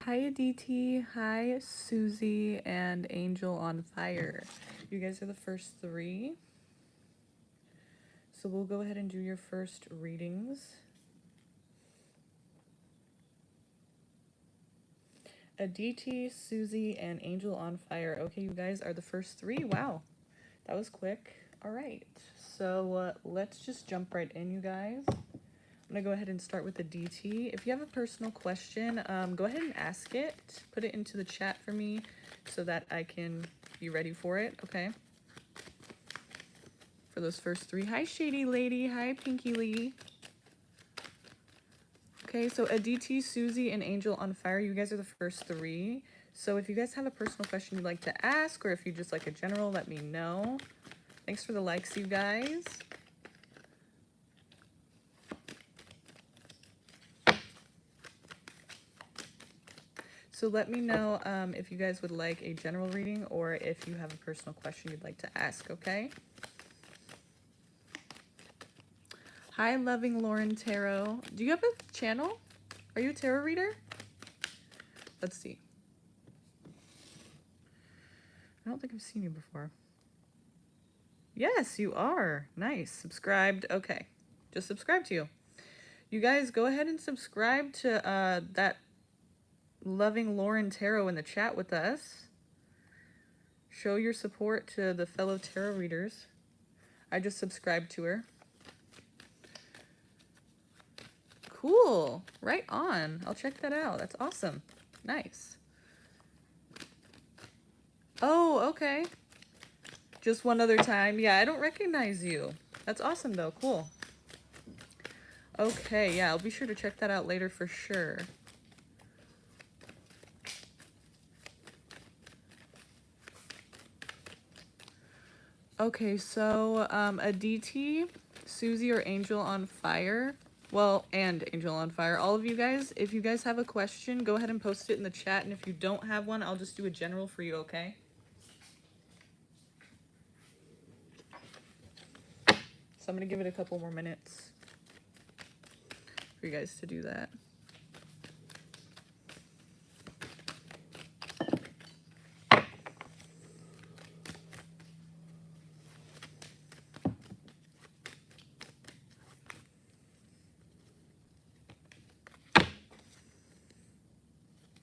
Hi Aditi, hi Susie, and Angel on Fire. You guys are the first three. So we'll go ahead and do your first readings. Aditi, Susie, and Angel on Fire. Okay, you guys are the first three. Wow, that was quick. All right, so let's just jump right in, you guys. I'm gonna go ahead and start with the DT. If you have a personal question, go ahead and ask it. Put it into the chat for me so that I can be ready for it, okay? For those first three. Hi, Shady Lady. Hi, Pinky Lee. Okay, so Aditi, Susie, and Angel on Fire, you guys are the first three. So if you guys have a personal question you'd like to ask, or if you just like a general, let me know. Thanks for the likes, you guys. So let me know if you guys would like a general reading or if you have a personal question you'd like to ask, okay? Hi, Loving Lauren Tarot. Do you have a channel? Are you a tarot reader? Let's see. I don't think I've seen you before. Yes, you are. Nice. Subscribed. Okay. Just subscribe to you. You guys go ahead and subscribe to that Loving Lauren Tarot in the chat with us. Show your support to the fellow tarot readers. I just subscribed to her. Cool. Right on. I'll check that out. That's awesome. Nice. Oh, okay. Just one other time. Yeah, I don't recognize you. That's awesome, though. Cool. Okay, yeah, I'll be sure to check that out later for sure. Okay, so Aditi, Susie, or Angel on Fire. Well, and Angel on Fire. All of you guys, if you guys have a question, go ahead and post it in the chat. And if you don't have one, I'll just do a general for you, okay? So I'm going to give it a couple more minutes for you guys to do that.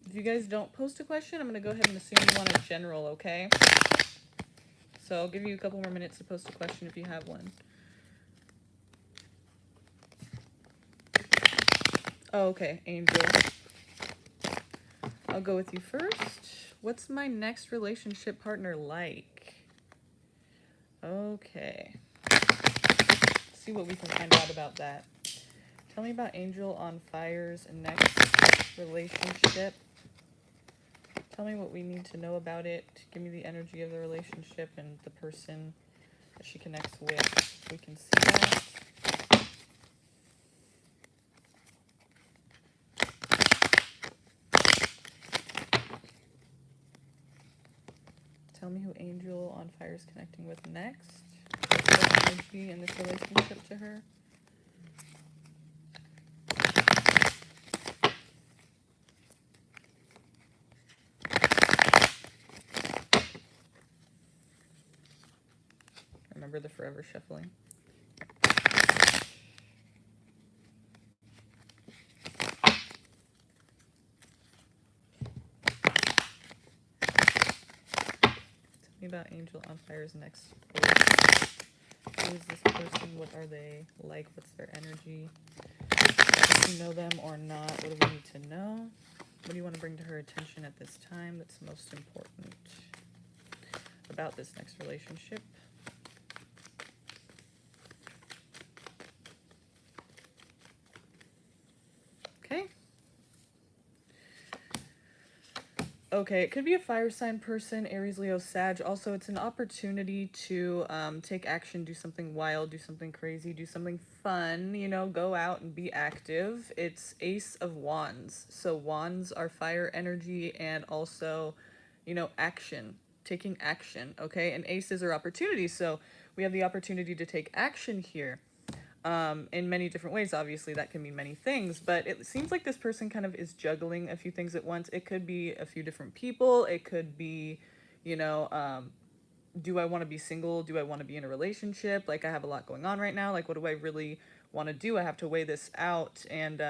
If you guys don't post a question, I'm going to go ahead and assume you want a general, okay? So I'll give you a couple more minutes to post a question if you have one. Oh, okay, Angel. I'll go with you first. What's my next relationship partner like? Okay. Let's see what we can find out about that. Tell me about Angel on Fire's next relationship. Tell me what we need to know about it. Give me the energy of the relationship and the person that she connects with. We can see that. Tell me who Angel on Fire is connecting with next. What energy in this relationship to her? Remember the forever shuffling. Tell me about Angel on Fire's next relationship. Who is this person? What are they like? What's their energy? Do you know them or not? What do we need to know? What do you want to bring to her attention at this time that's most important about this next relationship? Okay. Okay, it could be a fire sign person, Aries, Leo, Sag. Also, it's an opportunity to take action, do something wild, do something crazy, do something fun, you know, go out and be active. It's Ace of Wands. So wands are fire energy and also, you know, action, taking action, okay? And aces are opportunities, so we have the opportunity to take action here. in many different ways. Obviously, that can mean many things, but it seems like this person kind of is juggling a few things at once. It could be a few different people. It could be, you know, do I want to be single? Do I want to be in a relationship? Like, I have a lot going on right now. Like, what do I really want to do? I have to weigh this out. And,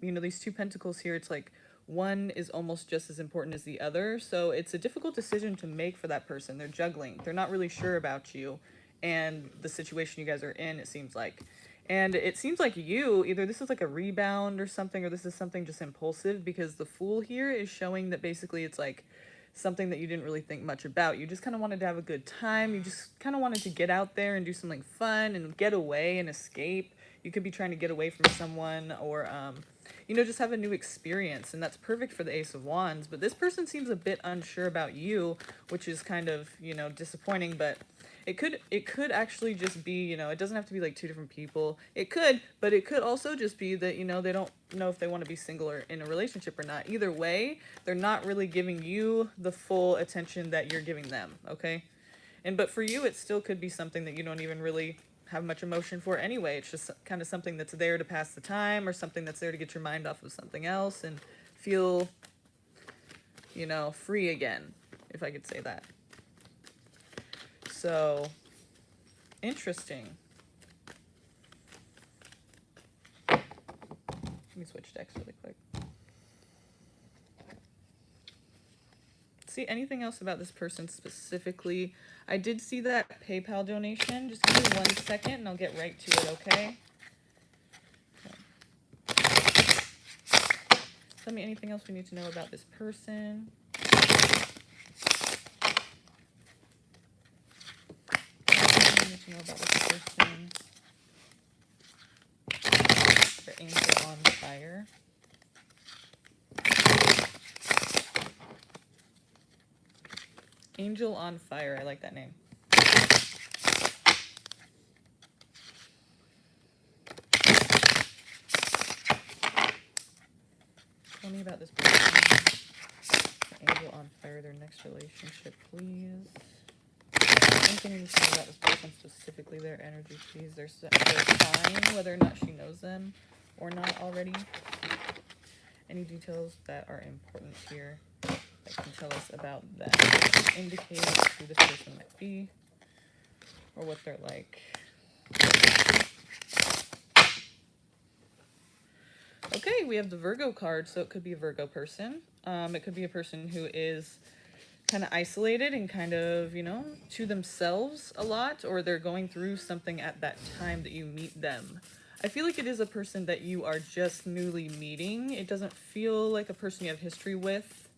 you know, these two pentacles here, it's like one is almost just as important as the other. So it's a difficult decision to make for that person. They're juggling. They're not really sure about you and the situation you guys are in, it seems like. And it seems like you, either this is like a rebound or something, or this is something just impulsive, because the Fool here is showing that basically it's like something that you didn't really think much about. You just kind of wanted to have a good time. You just kind of wanted to get out there and do something fun and get away and escape. You could be trying to get away from someone, or, you know, just have a new experience. And that's perfect for the Ace of Wands. But this person seems a bit unsure about you, which is kind of, you know, disappointing. But it could actually just be, you know, it doesn't have to be like two different people. It could, but it could also just be that, you know, they don't know if they want to be single or in a relationship or not. Either way, they're not really giving you the full attention that you're giving them, okay? But for you, it still could be something that you don't even really have much emotion for anyway. It's just kind of something that's there to pass the time, or something that's there to get your mind off of something else and feel, you know, free again, if I could say that. So, interesting. Let me switch decks really quick. See anything else about this person specifically? I did see that PayPal donation. Just give me 1 second and I'll get right to it, okay? Tell me anything else we need to know about this person. To know about this person. The Angel on Fire. Angel on Fire. I like that name. Tell me about this person. The Angel on Fire. Their next relationship, please. Anything you need to know about this person specifically, their energy, please. Their sign, whether or not she knows them or not already. Any details that are important here that can tell us about them. Indicate who this person might be or what they're like. Okay, we have the Virgo card, so it could be a Virgo person. It could be a person who is kind of isolated and kind of, you know, to themselves a lot, or they're going through something at that time that you meet them. I feel like it is a person that you are just newly meeting. It doesn't feel like a person you have history with,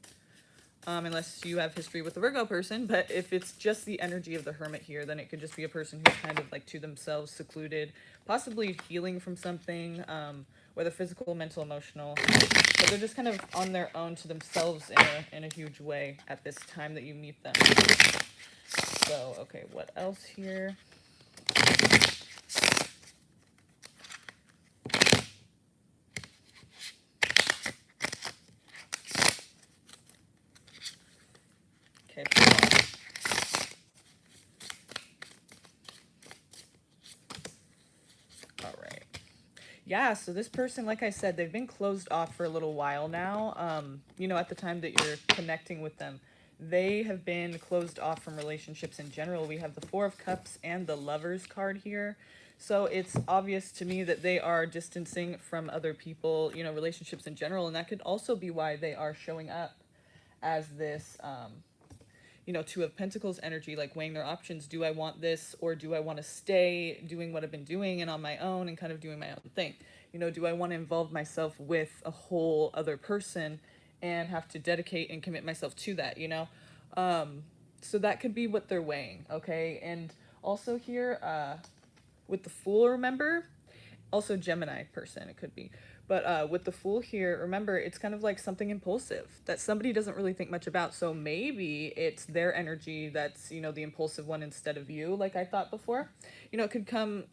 unless you have history with the Virgo person. But if it's just the energy of the Hermit here, then it could just be a person who's kind of like to themselves, secluded, possibly healing from something, whether physical, mental, emotional. But they're just kind of on their own to themselves in a huge way at this time that you meet them. So, okay, what else here? Okay, all right. Yeah, so this person, like I said, they've been closed off for a little while now. You know, at the time that you're connecting with them, they have been closed off from relationships in general. We have the Four of Cups and the Lovers card here. So it's obvious to me that they are distancing from other people, you know, relationships in general. And that could also be why they are showing up as this, you know, Two of Pentacles energy, like weighing their options. Do I want this, or do I want to stay doing what I've been doing and on my own and kind of doing my own thing? You know, do I want to involve myself with a whole other person and have to dedicate and commit myself to that, you know? So that could be what they're weighing, okay? And also here, with the Fool, remember? Also Gemini person, it could be. But with the Fool here, remember, it's kind of like something impulsive that somebody doesn't really think much about. So maybe it's their energy that's, you know, the impulsive one instead of you, like I thought before. You know, it could come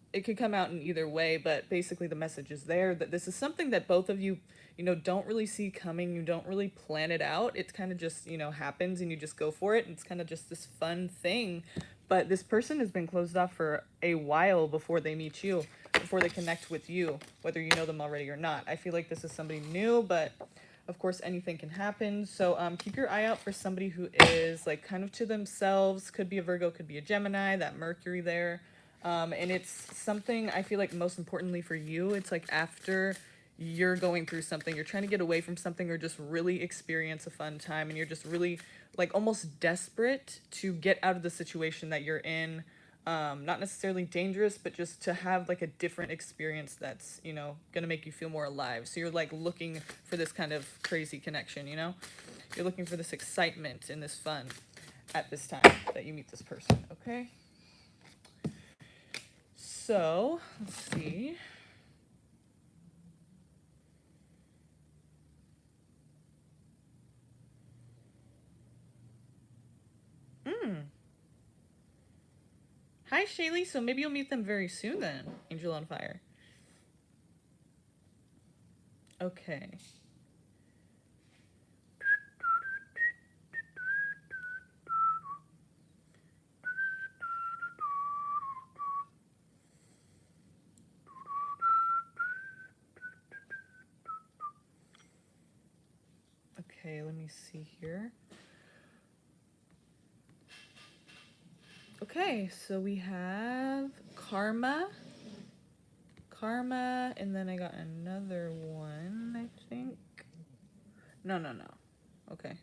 out in either way, but basically the message is there that this is something that both of you, you know, don't really see coming. You don't really plan it out. It kind of just, you know, happens and you just go for it. And it's kind of just this fun thing. But this person has been closed off for a while before they meet you. before they connect with you, whether you know them already or not. I feel like this is somebody new, but of course anything can happen. So keep your eye out for somebody who is like kind of to themselves. Could be a Virgo, could be a Gemini, that Mercury there. And it's something, I feel like most importantly for you, it's like after you're going through something, you're trying to get away from something or just really experience a fun time, and you're just really like almost desperate to get out of the situation that you're in. Not necessarily dangerous, but just to have like a different experience that's, you know, gonna make you feel more alive. So you're like looking for this kind of crazy connection, you know? You're looking for this excitement and this fun at this time that you meet this person, okay? So, let's see. Hi, Shaylee. So maybe you'll meet them very soon then, Angel on Fire. Okay. Okay, let me see here. Okay, so we have Karma, and then I got another one, I think. No. Okay.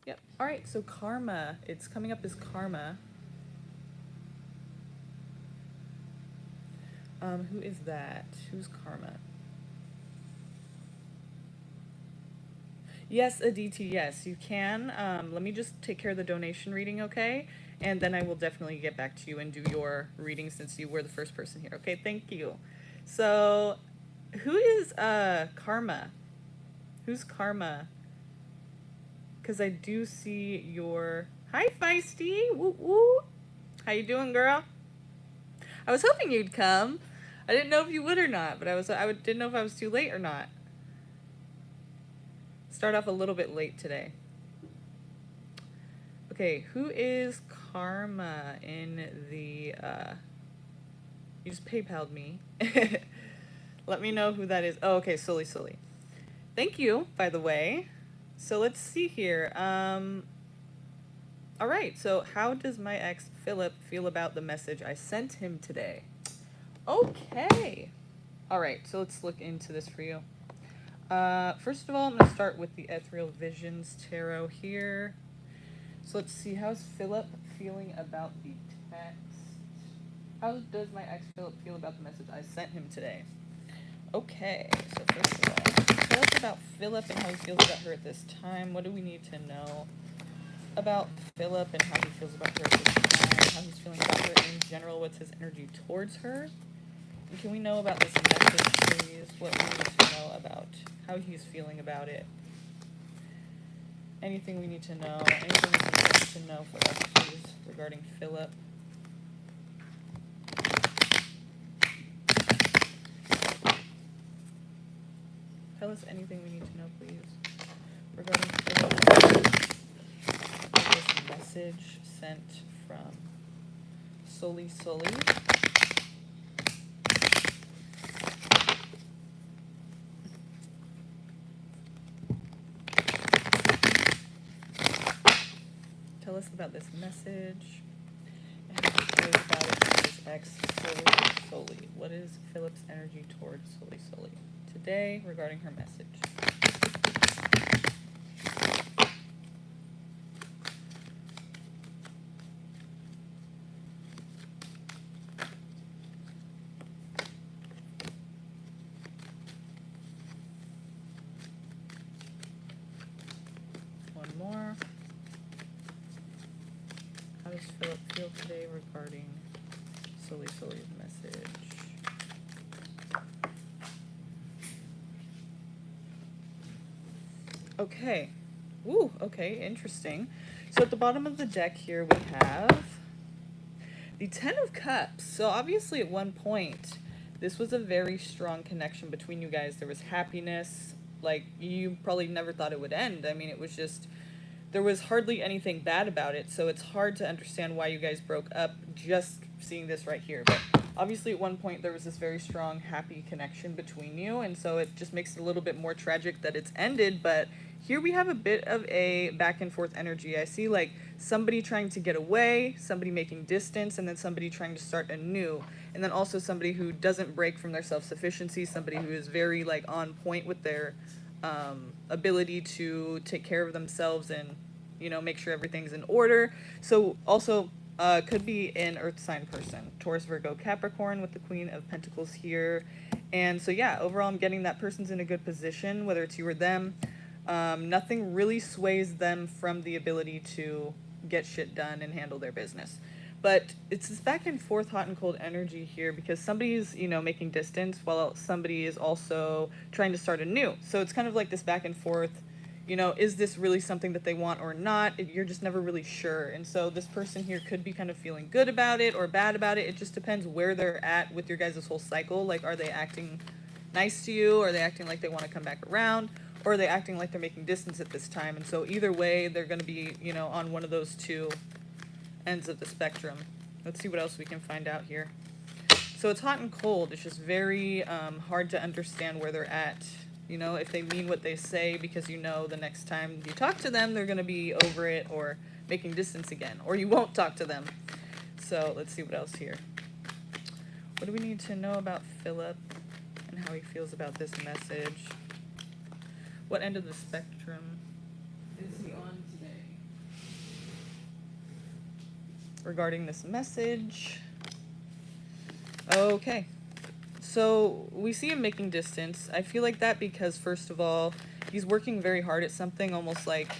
Yep. All right, so Karma. It's coming up as Karma. Who is that? Who's Karma? Yes, Aditi, yes, you can. Let me just take care of the donation reading, okay? And then I will definitely get back to you and do your reading since you were the first person here. Okay, thank you. So, who is Karma? Who's Karma? Because I do see your... Hi, Feisty! Woo woo! How you doing, girl? I was hoping you'd come. I didn't know if you would or not, but didn't know if I was too late or not. Start off a little bit late today. Okay, who is Karma in the, you just PayPal'd me. Let me know who that is. Oh, okay, Sully. Thank you, by the way. So let's see here. All right, so how does my ex, Philip, feel about the message I sent him today? Okay. All right, so let's look into this for you. First of all, I'm going to start with the Ethereal Visions Tarot here. So let's see, how's Philip feeling about the text? How does my ex Philip feel about the message I sent him today? Okay, so first of all, tell us about Philip and how he feels about her at this time. What do we need to know about Philip and how he feels about her at this time? How he's feeling about her in general? What's his energy towards her? And can we know about this message, please? What we need to know about how he's feeling about it? Anything we need to know? Anything we need to know for us, please, regarding Philip? Tell us anything we need to know, please, regarding Philip. This message sent from Sully. Tell us about this message and how he feels about it with his ex, Sully. What is Philip's energy towards Sully today regarding her message? One more. How does Philip feel today regarding Sully's message? Okay. Ooh, okay, interesting. So at the bottom of the deck here we have the Ten of Cups. So obviously at one point, this was a very strong connection between you guys. There was happiness. Like, you probably never thought it would end. I mean, it was just... there was hardly anything bad about it, so it's hard to understand why you guys broke up just seeing this right here. But obviously at one point there was this very strong, happy connection between you, and so it just makes it a little bit more tragic that it's ended, but here we have a bit of a back and forth energy. I see like somebody trying to get away, somebody making distance, and then somebody trying to start anew. And then also somebody who doesn't break from their self-sufficiency, somebody who is very like on point with their ability to take care of themselves and, you know, make sure everything's in order. So also could be an earth sign person, Taurus, Virgo, Capricorn, with the Queen of Pentacles here. And so yeah, overall I'm getting that person's in a good position, whether it's you or them. Nothing really sways them from the ability to get shit done and handle their business. But it's this back and forth hot and cold energy here because somebody's, you know, making distance while somebody is also trying to start anew. So it's kind of like this back and forth, you know, is this really something that they want or not? You're just never really sure. And so this person here could be kind of feeling good about it or bad about it. It just depends where they're at with your guys' whole cycle. Like, are they acting nice to you? Are they acting like they want to come back around? Or are they acting like they're making distance at this time? And so either way, they're going to be, you know, on one of those two ends of the spectrum. Let's see what else we can find out here. So it's hot and cold. It's just very hard to understand where they're at. You know, if they mean what they say, because you know the next time you talk to them, they're going to be over it or making distance again. Or you won't talk to them. So let's see what else here. What do we need to know about Philip and how he feels about this message? What end of the spectrum is he on today? Regarding this message. Okay. So we see him making distance. I feel like that because, first of all, he's working very hard at something, almost like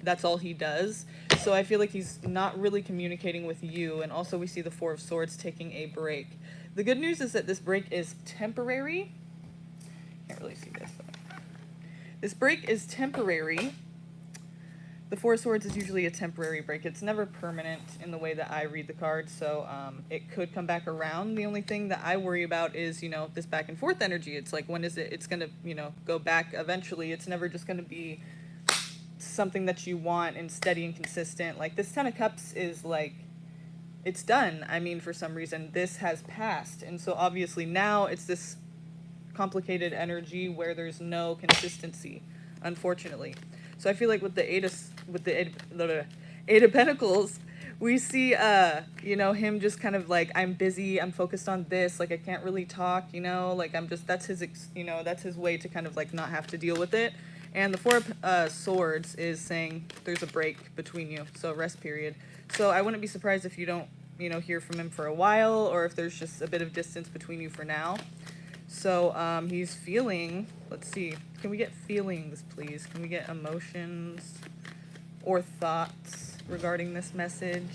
that's all he does. So I feel like he's not really communicating with you. And also we see the Four of Swords taking a break. The good news is that this break is temporary. Can't really see this, but this break is temporary. The Four of Swords is usually a temporary break. It's never permanent in the way that I read the card, so it could come back around. The only thing that I worry about is, you know, this back and forth energy. It's like, when is it? It's going to, you know, go back eventually. It's never just going to be something that you want and steady and consistent. Like, this Ten of Cups is like, it's done. I mean, for some reason, this has passed. And so obviously now it's this complicated energy where there's no consistency, unfortunately. So I feel like with the Eight of Pentacles, we see you know, him just kind of like, I'm busy, I'm focused on this, like I can't really talk, you know, like I'm just, that's his you know, that's his way to kind of like not have to deal with it. And the Four of Swords is saying there's a break between you, so rest period. So I wouldn't be surprised if you don't, you know, hear from him for a while, or if there's just a bit of distance between you for now. So he's feeling, let's see, can we get feelings, please? Can we get emotions or thoughts regarding this message?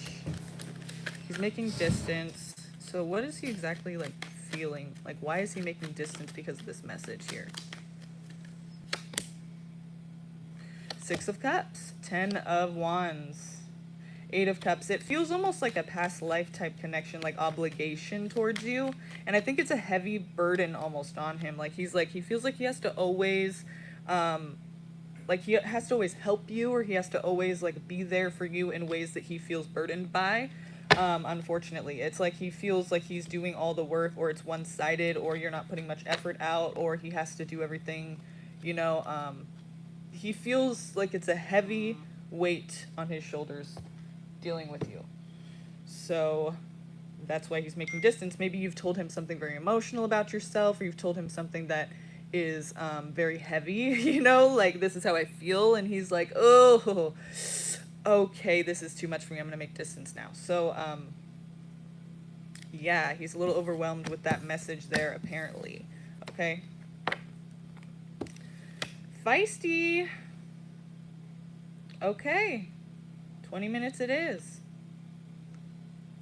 He's making distance. So what is he exactly like feeling? Like, why is he making distance because of this message here? Six of Cups, 10 of Wands, Eight of Cups. It feels almost like a past life type connection, like obligation towards you. And I think it's a heavy burden almost on him. Like, he's like, he feels like he has to always, like he has to always help you, or he has to always like be there for you in ways that he feels burdened by. Unfortunately, it's like he feels like he's doing all the work, or it's one-sided, or you're not putting much effort out, or he has to do everything, you know. He feels like it's a heavy weight on his shoulders dealing with you. So that's why he's making distance. Maybe you've told him something very emotional about yourself, or you've told him something that is very heavy, you know, like, this is how I feel, and he's like, oh, okay, this is too much for me, I'm gonna make distance now. So yeah, he's a little overwhelmed with that message there, apparently. Okay, feisty. Okay, 20 minutes it is.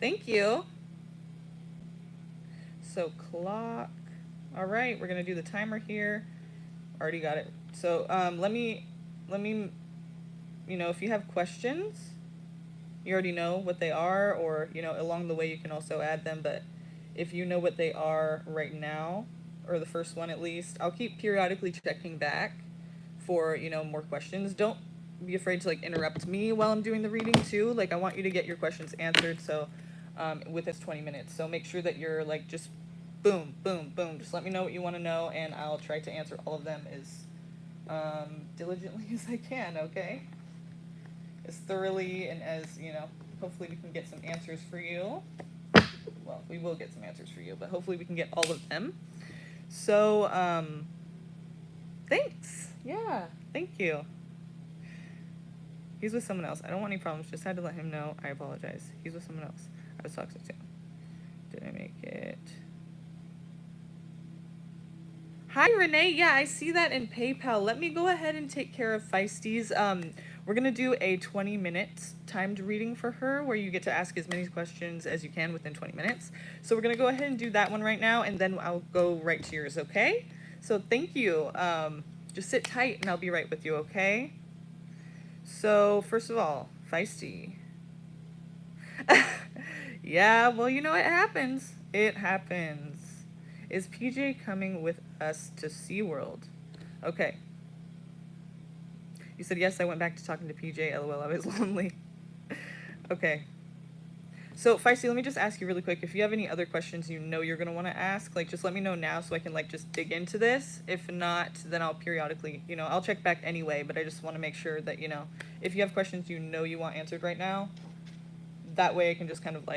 Thank you. So clock. All right, we're gonna do the timer here. Already got it. So let me, you know, if you have questions, you already know what they are, or, you know, along the way you can also add them. But if you know what they are right now, or the first one at least, I'll keep periodically checking back for, you know, more questions. Don't be afraid to like interrupt me while I'm doing the reading too. Like, I want you to get your questions answered. So within 20 minutes. So make sure that you're like just boom, boom, boom. Just let me know what you want to know, and I'll try to answer all of them as diligently as I can, okay? As thoroughly and as, hopefully we can get some answers for you. Well, we will get some answers for you, but hopefully we can get all of them. So, thanks. Yeah, thank you. He's with someone else. I don't want any problems. Just had to let him know. I apologize. He's with someone else. I was toxic too. Did I make it? Hi, Renee. Yeah, I see that in PayPal. Let me go ahead and take care of Feisties. We're going to do a 20-minute timed reading for her where you get to ask as many questions as you can within 20 minutes. So we're going to go ahead and do that one right now, and then I'll go right to yours, okay? So thank you. Just sit tight, and I'll be right with you, okay? So, first of all, Feisty. Yeah, well, it happens. It happens. Is PJ coming with us to SeaWorld? Okay. You said, yes, I went back to talking to PJ. LOL, I was lonely. Okay. So, Feisty, let me just ask you really quick. If you have any other questions you're going to want to ask, just let me know now so I can, just dig into this. If not, then I'll periodically, I'll check back anyway, but I just want to make sure that, if you have questions you want answered right now, that way I can just kind of,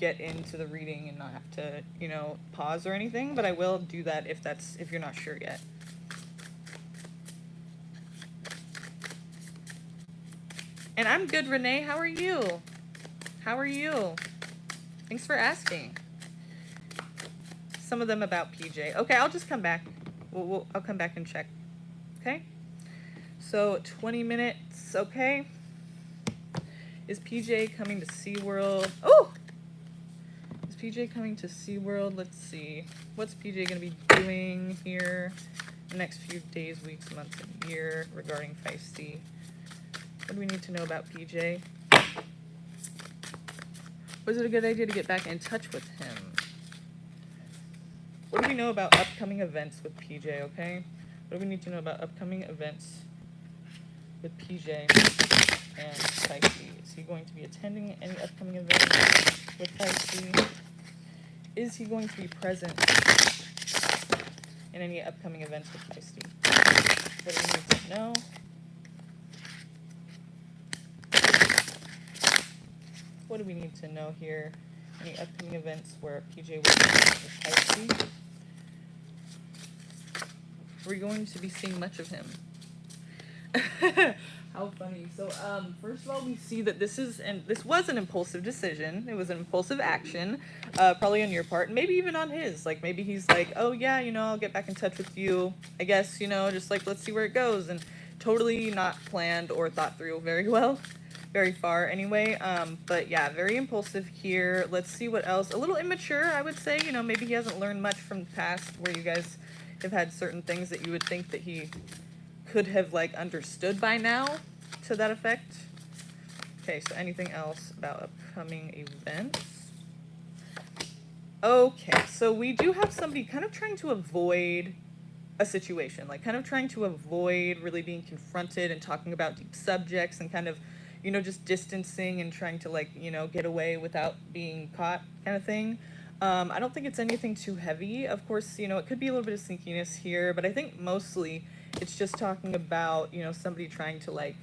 get into the reading and not have to, pause or anything. But I will do that if you're not sure yet. And I'm good, Renee. How are you? How are you? Thanks for asking. Some of them about PJ. Okay, I'll just come back. I'll come back and check. Okay? So, 20 minutes, okay? Is PJ coming to SeaWorld? Oh! Is PJ coming to SeaWorld? Let's see. What's PJ going to be doing here the next few days, weeks, months, and year regarding Feisty? What do we need to know about PJ? Was it a good idea to get back in touch with him? What do we know about upcoming events with PJ, okay? What do we need to know about upcoming events with PJ and Feisty? Is he going to be attending any upcoming events with Feisty? Is he going to be present in any upcoming events with Feisty? What do we need to know? What do we need to know here? Any upcoming events where PJ will be with Feisty? We're going to be seeing much of him. How funny. So, first of all, we see that this was an impulsive decision. It was an impulsive action, probably on your part, and maybe even on his. Maybe he's like, oh yeah, I'll get back in touch with you. I guess, just let's see where it goes, and totally not planned or thought through very well. Very far anyway, but yeah, very impulsive here. Let's see what else. A little immature, I would say. Maybe he hasn't learned much from the past where you guys have had certain things that you would think that he could have understood by now, to that effect. Okay, so anything else about upcoming events? Okay, so we do have somebody kind of trying to avoid a situation, kind of trying to avoid really being confronted and talking about deep subjects and kind of just distancing and trying to get away without being caught kind of thing. I don't think it's anything too heavy. Of course, it could be a little bit of sneakiness here, but I think mostly it's just talking about, somebody trying to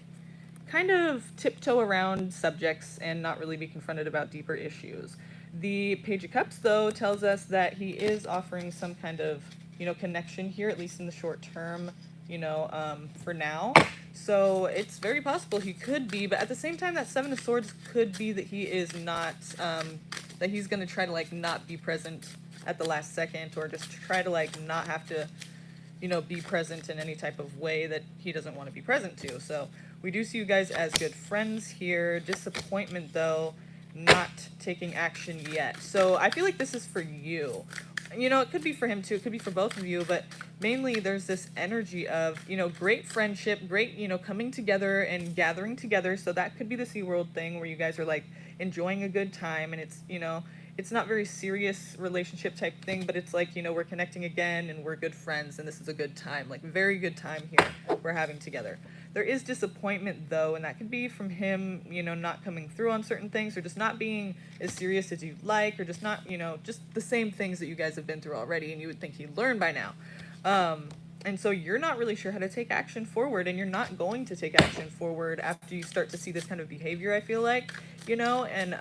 kind of tiptoe around subjects and not really be confronted about deeper issues. The Page of Cups, though, tells us that he is offering some kind of, connection here, at least in the short term, for now. So it's very possible he could be, but at the same time, that Seven of Swords could be that he is not, that he's going to try to, not be present at the last second, or just try to, not have to, be present in any type of way that he doesn't want to be present to. So we do see you guys as good friends here. Disappointment, though, not taking action yet. So I feel like this is for you. It could be for him too. It could be for both of you, but mainly there's this energy of, great friendship, great, coming together and gathering together. So that could be the SeaWorld thing where you guys are enjoying a good time, and it's, it's not very serious relationship type thing, but it's we're connecting again and we're good friends and this is a good time, very good time here we're having together. There is disappointment though, and that could be from him, you know, not coming through on certain things, or just not being as serious as you'd like, or just not, you know, just the same things that you guys have been through already and you would think he'd learn by now. And so you're not really sure how to take action forward, and you're not going to take action forward after you start to see this kind of behavior, I feel like, you know, and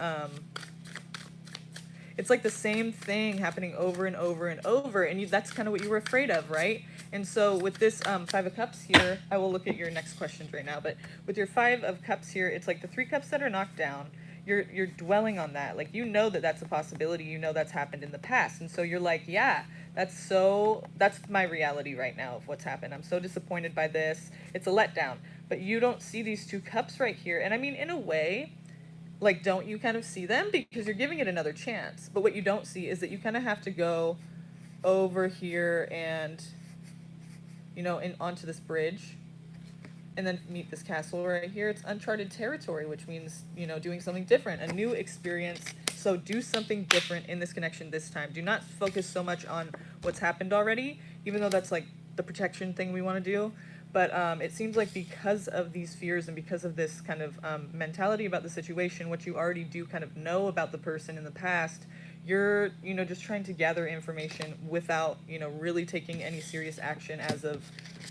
it's like the same thing happening over and over and over, and that's kind of what you were afraid of, right? And so with this Five of Cups here, I will look at your next questions right now, but with your Five of Cups here, it's like the 3 cups that are knocked down. You're dwelling on that. Like, you know that that's a possibility. You know that's happened in the past. And so you're like, yeah, that's my reality right now of what's happened. I'm so disappointed by this. It's a letdown. But you don't see these 2 cups right here. And I mean, in a way, like, don't you kind of see them? Because you're giving it another chance. But what you don't see is that you kind of have to go over here and, you know, onto this bridge, and then meet this castle right here. It's uncharted territory, which means, you know, doing something different, a new experience. So do something different in this connection this time. Do not focus so much on what's happened already, even though that's like the protection thing we want to do. But it seems like because of these fears and because of this kind of mentality about the situation, what you already do kind of know about the person in the past, you're, you know, just trying to gather information without, you know, really taking any serious action as of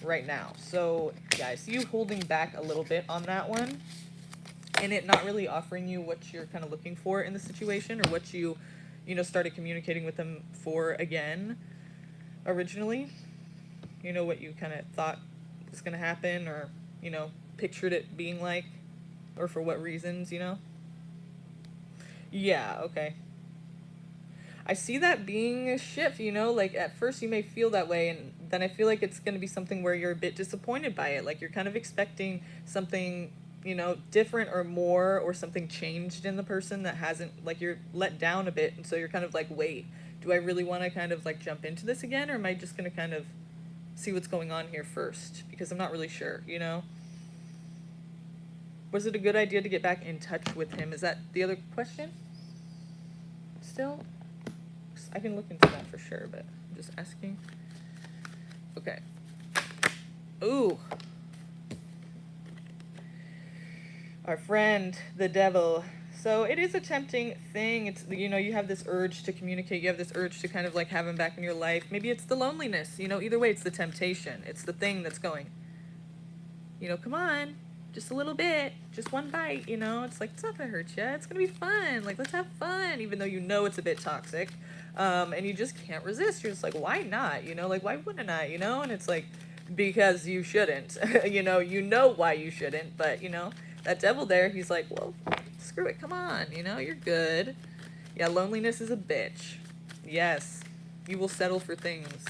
right now. So yeah, I see you holding back a little bit on that one, and it not really offering you what you're kind of looking for in the situation, or what you know, started communicating with them for again originally. You know, what you kind of thought was going to happen, or, you know, pictured it being like, or for what reasons, you know? Yeah, okay. I see that being a shift, you know, like at first you may feel that way, and then I feel like it's going to be something where you're a bit disappointed by it. Like, you're kind of expecting something, you know, different or more, or something changed in the person that hasn't, like, you're let down a bit. And so you're kind of like, wait, do I really want to kind of like jump into this again? Or am I just going to kind of see what's going on here first? Because I'm not really sure, you know? Was it a good idea to get back in touch with him? Is that the other question? Still? I can look into that for sure, but I'm just asking. Okay. Ooh. Our friend, the devil. So it is a tempting thing. It's, you know, you have this urge to communicate. You have this urge to kind of like have him back in your life. Maybe it's the loneliness. You know, either way, it's the temptation. It's the thing that's going, you know, come on. Just a little bit, just one bite, you know? It's like, it's not gonna hurt you. It's gonna be fun. Like, let's have fun, even though you know it's a bit toxic. And you just can't resist. You're just like, why not? You know, like, why wouldn't I? You know? And it's like, because you shouldn't. You know why you shouldn't. But, you know, that devil there, he's like, well, screw it. Come on. You know, you're good. Yeah, loneliness is a bitch. Yes, you will settle for things.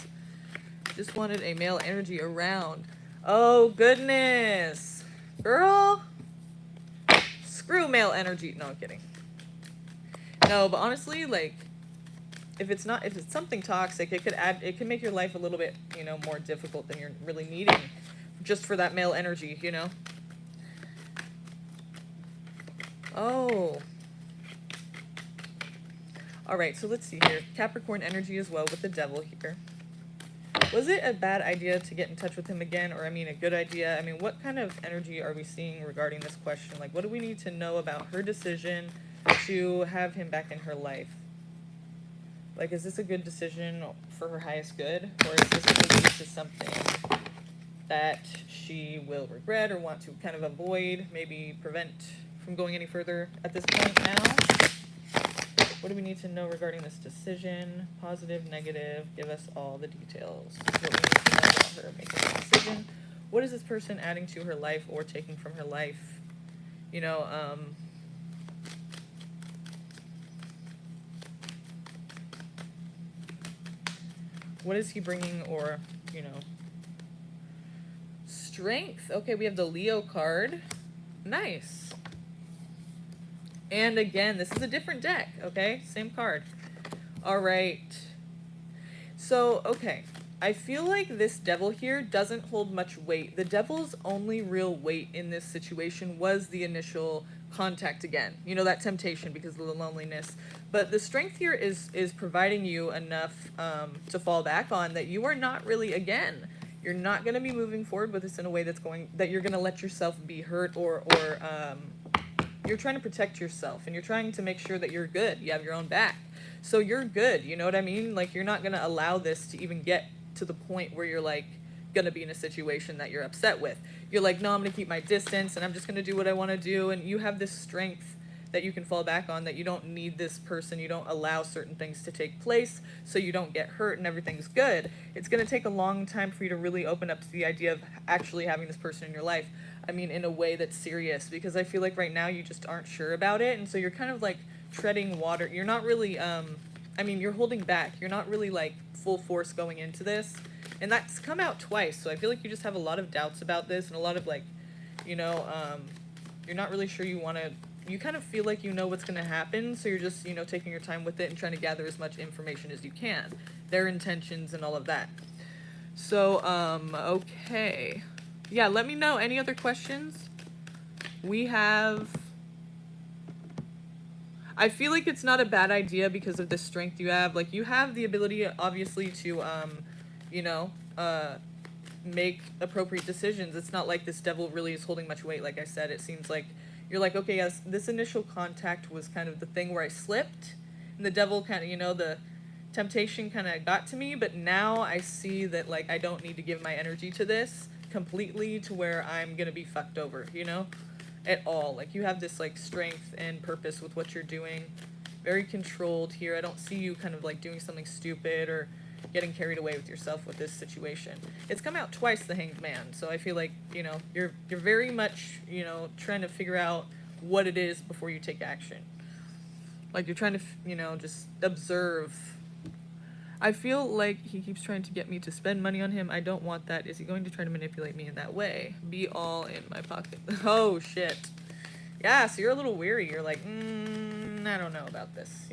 Just wanted a male energy around. Oh, goodness. Girl, screw male energy. No, I'm kidding. No, but honestly, like, if it's something toxic, it can make your life a little bit, you know, more difficult than you're really needing, just for that male energy, you know? Oh. Alright, so let's see here. Capricorn energy as well with the devil here. Was it a bad idea to get in touch with him again, or, I mean, a good idea? I mean, what kind of energy are we seeing regarding this question? Like, what do we need to know about her decision to have him back in her life? Like, is this a good decision for her highest good, or is this going to lead to something that she will regret or want to kind of avoid, maybe prevent from going any further at this point now? What do we need to know regarding this decision? Positive, negative, give us all the details. What we need to know about her making a decision. What is this person adding to her life or taking from her life? You know, what is he bringing, or, you know, strength. Okay, we have the Leo card. Nice. And again, this is a different deck, okay? Same card. All right. So, okay. I feel like this devil here doesn't hold much weight. The devil's only real weight in this situation was the initial contact again. You know, that temptation because of the loneliness. But the strength here is providing you enough to fall back on that you are not really, again, You're not going to be moving forward with this in a way that you're going to let yourself be hurt, or you're trying to protect yourself, and you're trying to make sure that you're good. You have your own back. So you're good, you know what I mean? Like, you're not going to allow this to even get to the point where you're, like, going to be in a situation that you're upset with. You're like, no, I'm going to keep my distance, and I'm just going to do what I want to do. And you have this strength that you can fall back on, that you don't need this person. You don't allow certain things to take place, so you don't get hurt and everything's good. It's going to take a long time for you to really open up to the idea of actually having this person in your life. I mean, in a way that's serious, because I feel like right now you just aren't sure about it, and so you're kind of like treading water. You're not really, you're holding back. You're not really like full force going into this, and that's come out twice, so I feel like you just have a lot of doubts about this, and a lot of like, you're not really sure you kind of feel like you know what's going to happen, so you're just, taking your time with it and trying to gather as much information as you can, their intentions and all of that. So, okay. Yeah, let me know. Any other questions? I feel like it's not a bad idea because of the strength you have. Like, you have the ability, obviously, to, make appropriate decisions. It's not like this devil really is holding much weight. Like I said, it seems like you're like, okay, yes, this initial contact was kind of the thing where I slipped, and the devil kind of, the temptation kind of got to me, but now I see that, like, I don't need to give my energy to this completely to where I'm gonna be fucked over, at all. Like, you have this, like, strength and purpose with what you're doing. Very controlled here. I don't see you kind of, like, doing something stupid or getting carried away with yourself with this situation. It's come out twice, the Hanged Man, so I feel like, you're very much, trying to figure out what it is before you take action. Like, you're trying to, just observe. I feel like he keeps trying to get me to spend money on him. I don't want that. Is he going to try to manipulate me in that way? Be all in my pocket. Oh, shit. Yeah, so you're a little weary. You're like, I don't know about this,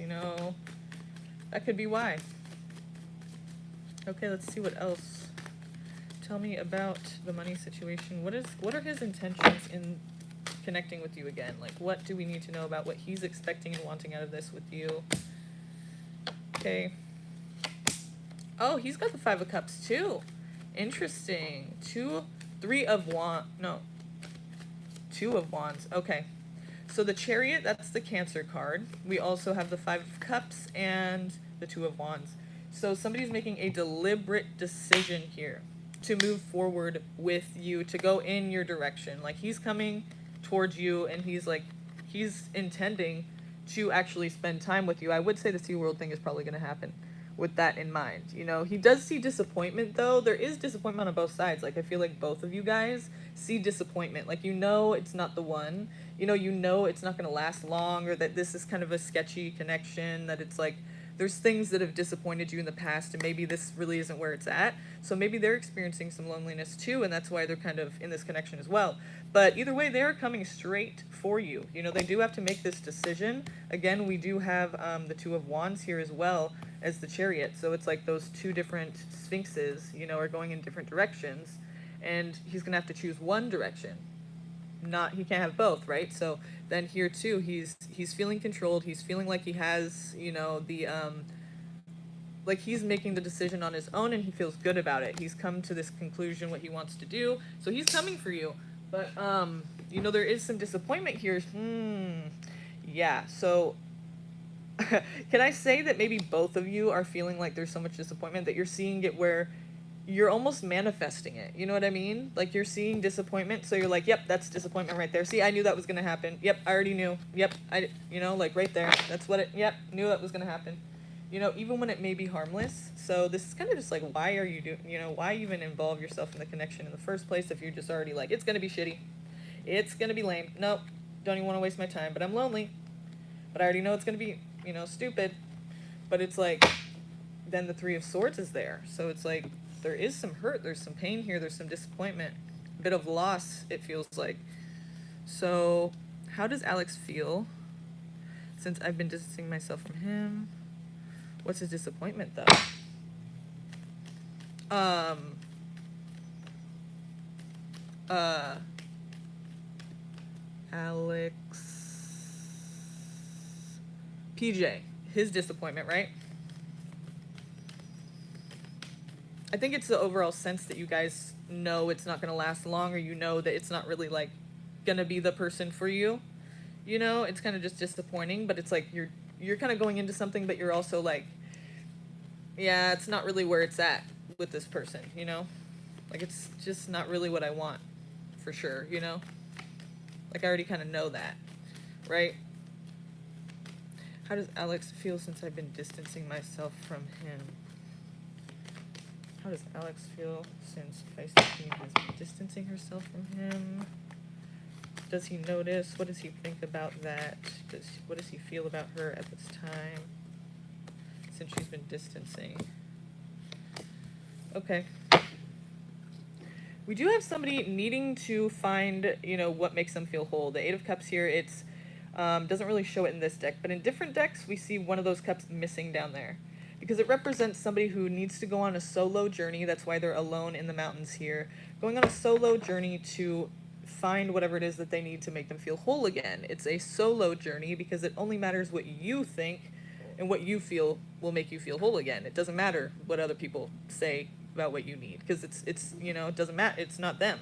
That could be why. Okay, let's see what else. Tell me about the money situation. What are his intentions in connecting with you again? Like, what do we need to know about what he's expecting and wanting out of this with you? Okay. Oh, he's got the 5 of Cups too. Interesting. 2 of Wands. Okay. So the Chariot, that's the Cancer card. We also have the 5 of Cups and the 2 of Wands. So somebody's making a deliberate decision here to move forward with you, to go in your direction. Like, he's coming towards you, and he's intending to actually spend time with you. I would say the SeaWorld thing is probably going to happen with that in mind. He does see disappointment, though. There is disappointment on both sides. Like, I feel like both of you guys see disappointment. Like, it's not the one. It's not going to last long, or that this is kind of a sketchy connection, that it's like, there's things that have disappointed you in the past, and maybe this really isn't where it's at. So maybe they're experiencing some loneliness too, and that's why they're kind of in this connection as well. But either way, they're coming straight for you. They do have to make this decision. Again, we do have the 2 of Wands here as well as the Chariot. So it's like those two different sphinxes, are going in different directions, and he's going to have to choose one direction. He can't have both, right? So then here too, he's feeling controlled. He's feeling like he has, like he's making the decision on his own, and he feels good about it. He's come to this conclusion, what he wants to do. So he's coming for you. But, there is some disappointment here. Yeah. So can I say that maybe both of you are feeling like there's so much disappointment that you're seeing it where you're almost manifesting it. You know what I mean? Like, you're seeing disappointment, so you're like, yep, that's disappointment right there. See, I knew that was going to happen. Yep, I already knew. Yep, like right there. That's what knew that was going to happen. Even when it may be harmless. So this is kind of just like, why are you why even involve yourself in the connection in the first place if you're just already like, it's going to be shitty. It's going to be lame. Nope, don't even want to waste my time, but I'm lonely. But I already know it's going to be, stupid. But it's like, then the 3 of Swords is there. So it's like, there is some hurt, there's some pain here, there's some disappointment, a bit of loss, it feels like. So, how does Alex feel since I've been distancing myself from him? What's his disappointment, though? Alex... PJ, his disappointment, right? I think it's the overall sense that you guys know it's not going to last long, or you know that it's not really like going to be the person for you. You know, it's kind of just disappointing, but it's like you're kind of going into something, but you're also like, yeah, it's not really where it's at with this person, you know? Like, it's just not really what I want, for sure, you know? Like, I already kind of know that, right? How does Alex feel since I've been distancing myself from him? How does Alex feel since Feisty Queen has been distancing herself from him? Does he notice? What does he think about that? What does he feel about her at this time since she's been distancing? Okay. We do have somebody needing to find, you know, what makes them feel whole. The Eight of Cups here, it's doesn't really show it in this deck, but in different decks, we see one of those cups missing down there. Because it represents somebody who needs to go on a solo journey. That's why they're alone in the mountains here. Going on a solo journey to find whatever it is that they need to make them feel whole again. It's a solo journey because it only matters what you think and what you feel will make you feel whole again. It doesn't matter what other people say about what you need, because it's you know, it doesn't matter. It's not them.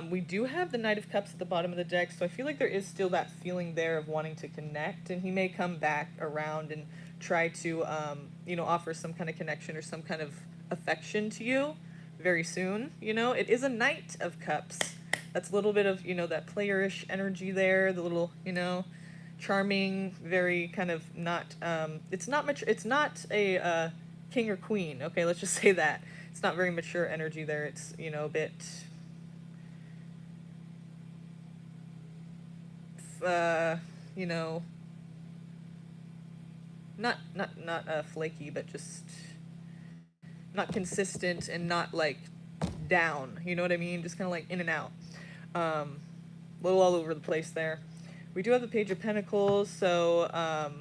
We do have the Knight of Cups at the bottom of the deck, so I feel like there is still that feeling there of wanting to connect, and he may come back around and try to, you know, offer some kind of connection or some kind of affection to you very soon. You know, it is a Knight of Cups. That's a little bit of, you know, that playerish energy there, the little, you know, charming, very kind of not, it's not much, it's not a king or queen. Okay, let's just say that. It's not very mature energy there. It's, you know, a bit, you know, not flaky, but just not consistent and not like down. You know what I mean? Just kind of like in and out. Little all over the place there. We do have the Page of Pentacles, so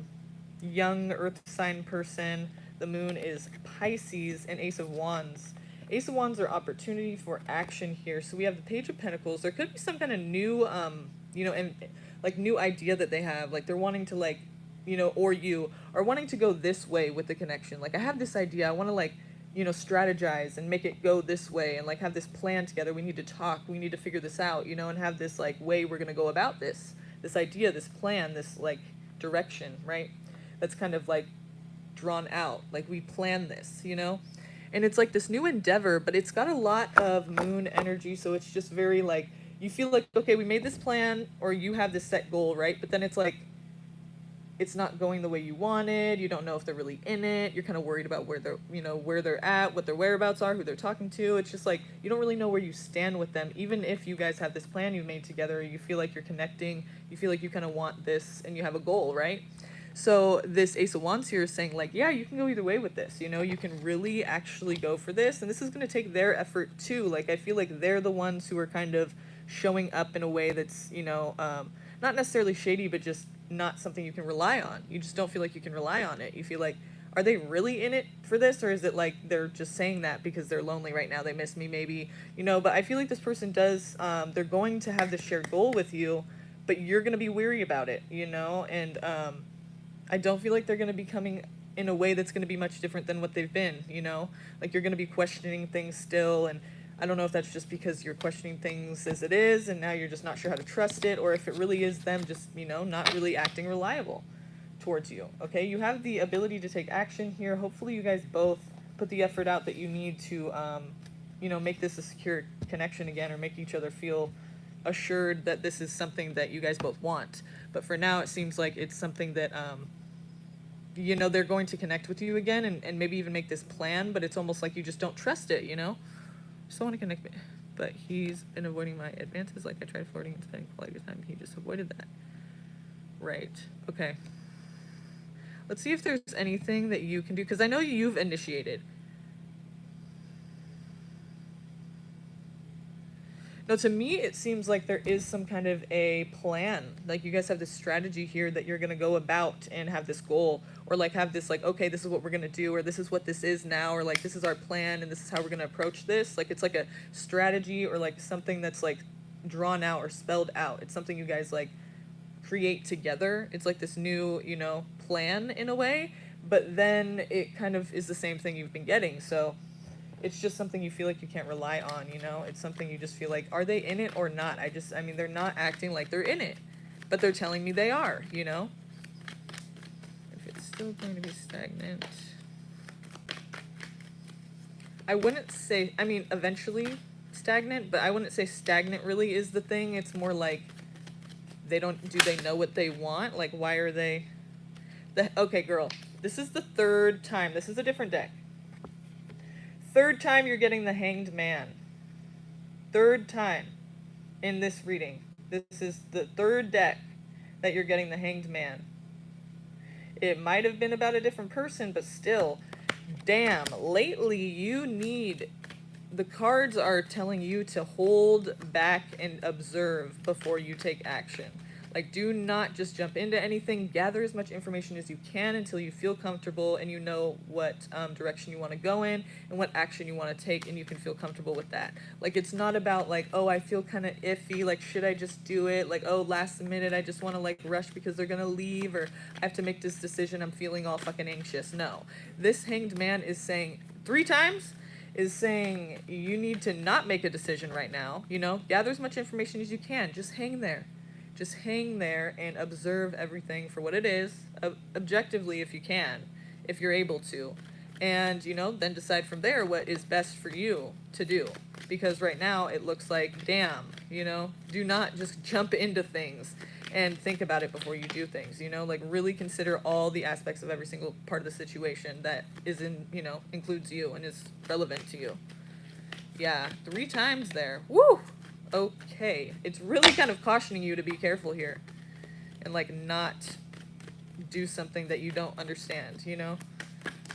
young earth sign person. The moon is Pisces, and Ace of Wands. Ace of Wands are opportunity for action here. So we have the Page of Pentacles. There could be some kind of new, you know, and like new idea that they have. Like they're wanting to like, you know, or you are wanting to go this way with the connection. Like I have this idea. I want to like, you know, strategize and make it go this way and like have this plan together. We need to talk. We need to figure this out, you know, and have this like way we're going to go about this idea, this plan, this like direction, right? That's kind of like drawn out. Like we plan this, you know? And it's like this new endeavor, but it's got a lot of moon energy. So it's just very like, you feel like, okay, we made this plan, or you have this set goal, right? But then it's like, it's not going the way you wanted. You don't know if they're really in it. You're kind of worried about where they're, you know, where they're at, what their whereabouts are, who they're talking to. It's just like, you don't really know where you stand with them. Even if you guys have this plan you made together, you feel like you're connecting, you feel like you kind of want this and you have a goal, right? So this Ace of Wands here is saying like, yeah, you can go either way with this. You know, you can really actually go for this. And this is going to take their effort too. Like, I feel like they're the ones who are kind of showing up in a way that's, you know, not necessarily shady, but just not something you can rely on. You just don't feel like you can rely on it. You feel like, are they really in it for this? Or is it like they're just saying that because they're lonely right now? They miss me maybe, you know, but I feel like this person does, they're going to have this shared goal with you, but you're going to be weary about it, you know? And, I don't feel like they're going to be coming in a way that's going to be much different than what they've been, you know? Like you're going to be questioning things still, and I don't know if that's just because you're questioning things as it is and now you're just not sure how to trust it, or if it really is them just, you know, not really acting reliable towards you. Okay, you have the ability to take action here. Hopefully you guys both put the effort out that you need to, you know, make this a secure connection again, or make each other feel assured that this is something that you guys both want. But for now, it seems like it's something that, you know, they're going to connect with you again, and maybe even make this plan, but it's almost like you just don't trust it, you know? Just want to connect, but he's been avoiding my advances. Like I tried flirting and spending quality time. He just avoided that. Right. Okay. Let's see if there's anything that you can do, because I know you've initiated. No, to me, it seems like there is some kind of a plan. Like you guys have this strategy here that you're going to go about and have this goal, or like have this like, okay, this is what we're going to do, or this is what this is now, or like this is our plan and this is how we're going to approach this. Like it's like a strategy, or like something that's like drawn out or spelled out. It's something you guys like create together. It's like this new, you know, plan in a way, but then it kind of is the same thing you've been getting. So it's just something you feel like you can't rely on, you know? It's something you just feel like, are they in it or not? I mean, they're not acting like they're in it, but they're telling me they are, you know? If it's still going to be stagnant. I wouldn't say, I mean, eventually stagnant, but I wouldn't say stagnant really is the thing. It's more like do they know what they want? Like, why are they, okay, girl, this is the third time. This is a different deck. Third time you're getting the Hanged Man. Third time in this reading. This is the third deck that you're getting the Hanged Man. It might have been about a different person, but still, damn, lately the cards are telling you to hold back and observe before you take action. Like, do not just jump into anything. Gather as much information as you can until you feel comfortable and you know what direction you want to go in and what action you want to take, and you can feel comfortable with that. Like, it's not about, like, oh, I feel kind of iffy, like, should I just do it? Like, oh, last minute, I just want to, like, rush because they're going to leave, or I have to make this decision, I'm feeling all fucking anxious. No. This Hanged Man is saying 3 times, is saying you need to not make a decision right now, you know? Gather as much information as you can. Just hang there. Just hang there and observe everything for what it is, objectively if you can, if you're able to. And, you know, then decide from there what is best for you to do. Because right now it looks like, damn, you know, do not just jump into things and think about it before you do things, you know? Like, really consider all the aspects of every single part of the situation that is includes you and is relevant to you. Yeah, 3 times there. Woo! Okay, it's really kind of cautioning you to be careful here and, like, not do something that you don't understand, you know?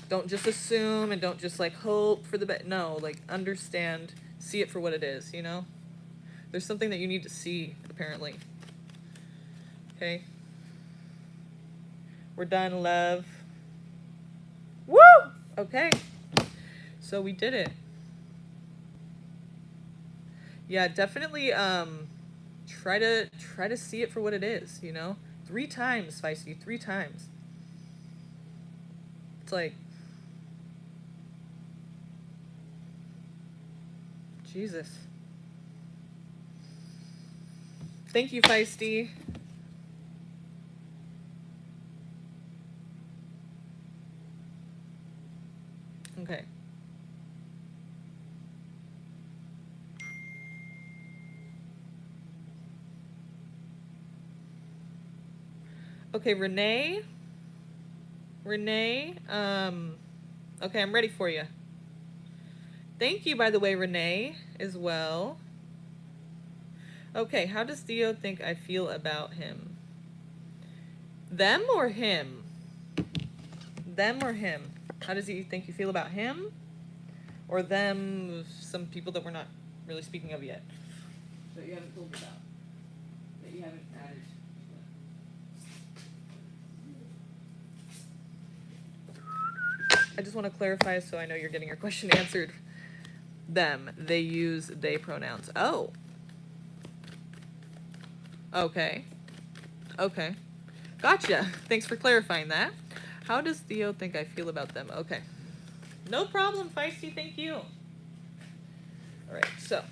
Don't just assume and don't just, like, hope for the best. No, like, understand, see it for what it is, you know? There's something that you need to see, apparently. Okay? We're done, love. Woo! Okay. So we did it. Yeah, definitely try to see it for what it is, you know? 3 times, Feisty, 3 times. It's like, Jesus. Thank you, Feisty. Okay. Okay, Renee, okay, I'm ready for you. Thank you, by the way, Renee, as well. Okay, how does Theo think I feel about him? Them or him? Them or him? How does he think you feel about him? Or them, some people that we're not really speaking of yet? That you haven't told me about. That you haven't added. I just want to clarify so I know you're getting your question answered. Them. They use they pronouns. Oh. Okay. Okay. Gotcha. Thanks for clarifying that. How does Theo think I feel about them? Okay. No problem, Feisty. Thank you. All right. So,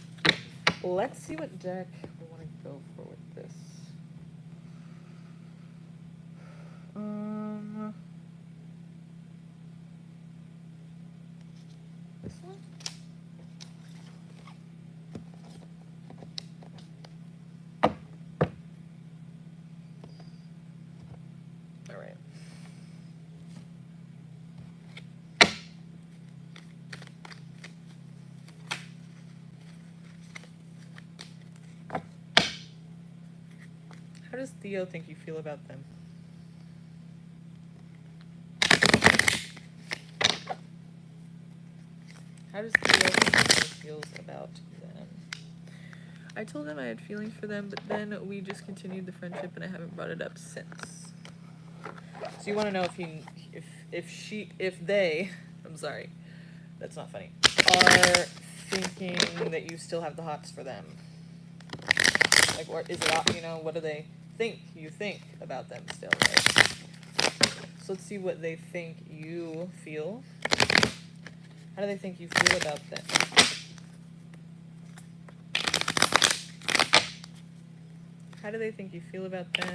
let's see what deck we want to go for with this. This one? All right. How does Theo think you feel about them? How does Theo think he feels about them? I told him I had feelings for them, but then we just continued the friendship and I haven't brought it up since. So you want to know if they, I'm sorry, that's not funny, are thinking that you still have the hots for them. Like, or is it, you know, what do they think you think about them still, right? So let's see what they think you feel. How do they think you feel about them? How do they think you feel about them?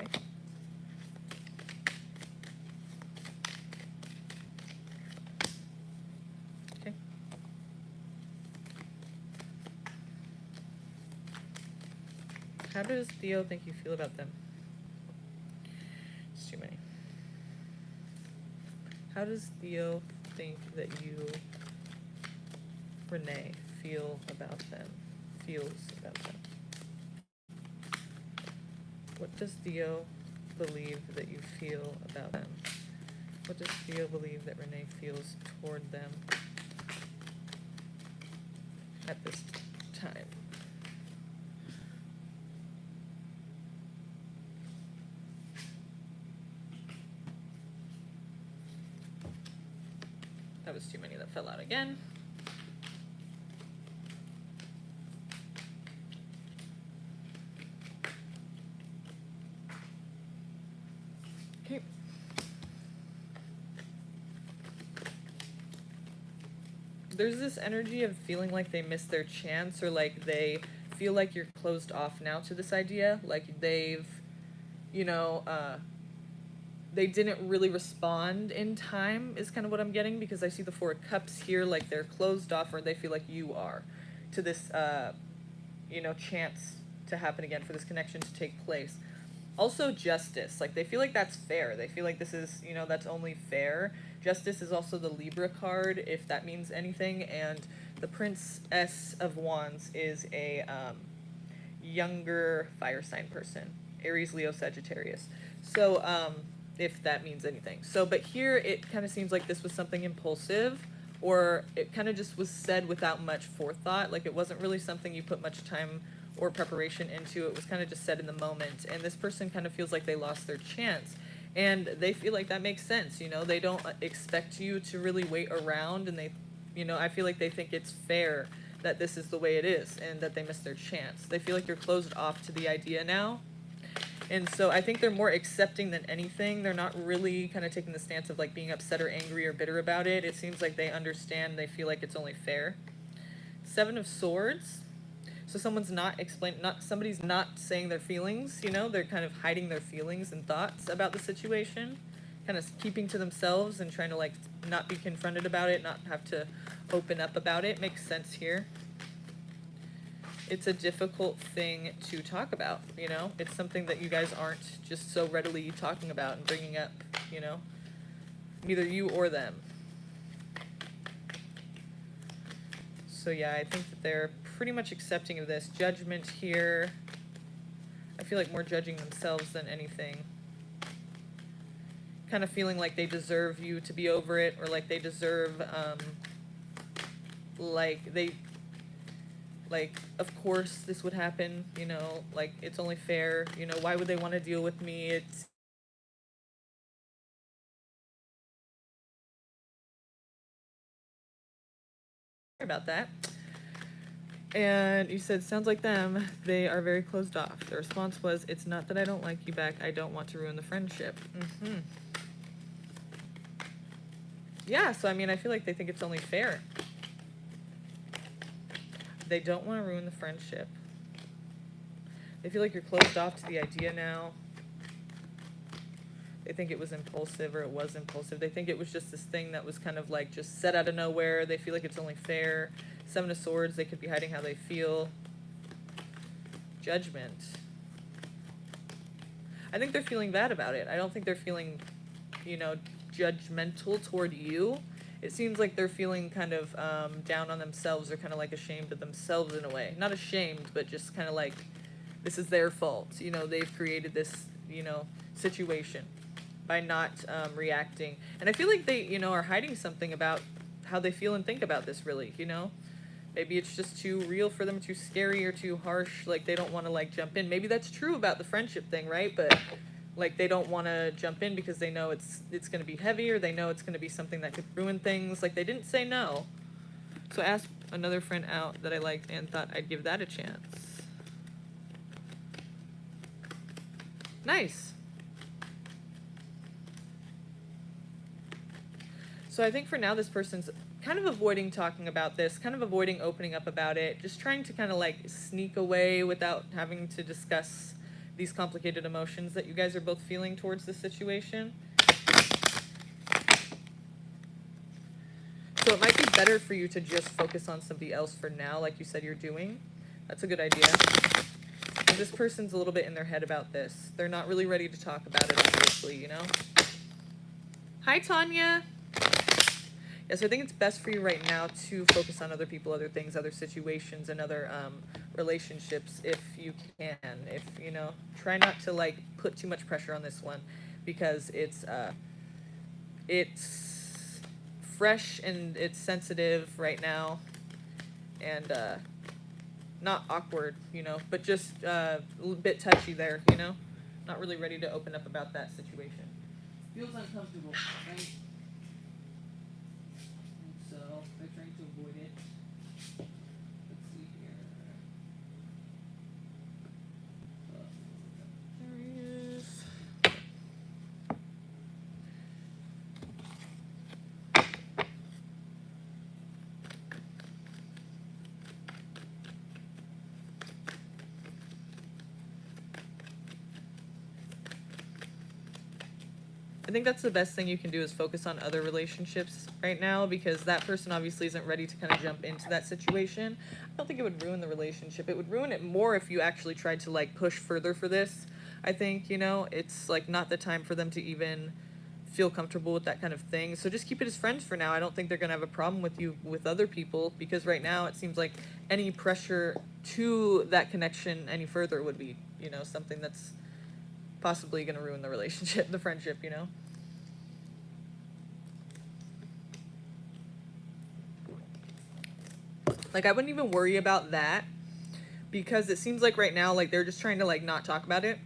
Okay. Okay. How does Theo think you feel about them? It's too many. How does Theo think that you, Renee, feel about them? Feels about them? What does Theo believe that you feel about them? What does Theo believe that Renee feels toward them at this time? That was too many that fell out again. Okay. There's this energy of feeling like they missed their chance, or like they feel like you're closed off now to this idea. Like they've, you know, they didn't really respond in time is kind of what I'm getting, because I see the Four of Cups here, like they're closed off, or they feel like you are, to this, you know, chance to happen again, for this connection to take place. Also Justice, like they feel like that's fair. They feel like this is, you know, that's only fair. Justice is also the Libra card, if that means anything, and the Princess of Wands is a younger fire sign person, Aries, Leo, Sagittarius. So, if that means anything. So, but here it kind of seems like this was something impulsive, or it kind of just was said without much forethought. Like it wasn't really something you put much time or preparation into. It was kind of just said in the moment. And this person kind of feels like they lost their chance. And they feel like that makes sense. You know, they don't expect you to really wait around, and they, you know, I feel like they think it's fair that this is the way it is, and that they missed their chance. They feel like you're closed off to the idea now. And so I think they're more accepting than anything. They're not really kind of taking the stance of like being upset or angry or bitter about it. It seems like they understand. They feel like it's only fair. Seven of Swords. So someone's not somebody's not saying their feelings, you know, they're kind of hiding their feelings and thoughts about the situation, kind of keeping to themselves and trying to like not be confronted about it, not have to open up about it. Makes sense here. It's a difficult thing to talk about, you know? It's something that you guys aren't just so readily talking about and bringing up, you know? Neither you or them. So yeah, I think that they're pretty much accepting of this. Judgment here. I feel like more judging themselves than anything. Kind of feeling like they deserve you to be over it, or like they deserve, like, of course this would happen, you know, like, it's only fair, you know, why would they want to deal with me? It's about that. And you said, sounds like them, they are very closed off. The response was, it's not that I don't like you back, I don't want to ruin the friendship. Yeah, so I mean, I feel like they think it's only fair. They don't want to ruin the friendship. They feel like you're closed off to the idea now. They think it was impulsive, or it was impulsive. They think it was just this thing that was kind of like just said out of nowhere. They feel like it's only fair. Seven of Swords, they could be hiding how they feel. Judgment. I think they're feeling bad about it. I don't think they're feeling, you know, judgmental toward you. It seems like they're feeling kind of down on themselves, or kind of like ashamed of themselves in a way. Not ashamed, but just kind of like, this is their fault. You know, they've created this, you know, situation by not reacting. And I feel like they, you know, are hiding something about how they feel and think about this, really, you know? Maybe it's just too real for them, too scary or too harsh, like they don't want to like jump in. Maybe that's true about the friendship thing, right? But like they don't want to jump in because they know it's going to be heavy, or they know it's going to be something that could ruin things. Like they didn't say no. So I asked another friend out that I liked and thought I'd give that a chance. Nice. So I think for now this person's kind of avoiding talking about this, kind of avoiding opening up about it, just trying to kind of like sneak away without having to discuss these complicated emotions that you guys are both feeling towards this situation. So it might be better for you to just focus on somebody else for now, like you said you're doing. That's a good idea. And this person's a little bit in their head about this. They're not really ready to talk about it, obviously, you know? Hi, Tanya. Yes, I think it's best for you right now to focus on other people, other things, other situations, and other relationships if you can. If, you know, try not to, like, put too much pressure on this one because it's fresh and it's sensitive right now and not awkward, you know, but just a bit touchy there, you know? Not really ready to open up about that situation. Feels uncomfortable, right? So they're trying to avoid it. Let's see here. There he is. I think that's the best thing you can do is focus on other relationships right now because that person obviously isn't ready to kind of jump into that situation. I don't think it would ruin the relationship. It would ruin it more if you actually tried to like push further for this. I think, you know, it's like not the time for them to even feel comfortable with that kind of thing. So just keep it as friends for now. I don't think they're going to have a problem with you with other people because right now it seems like any pressure to that connection any further would be, you know, something that's possibly going to ruin the relationship, the friendship, you know? Like, I wouldn't even worry about that because it seems like right now, like, they're just trying to, like, not talk about it.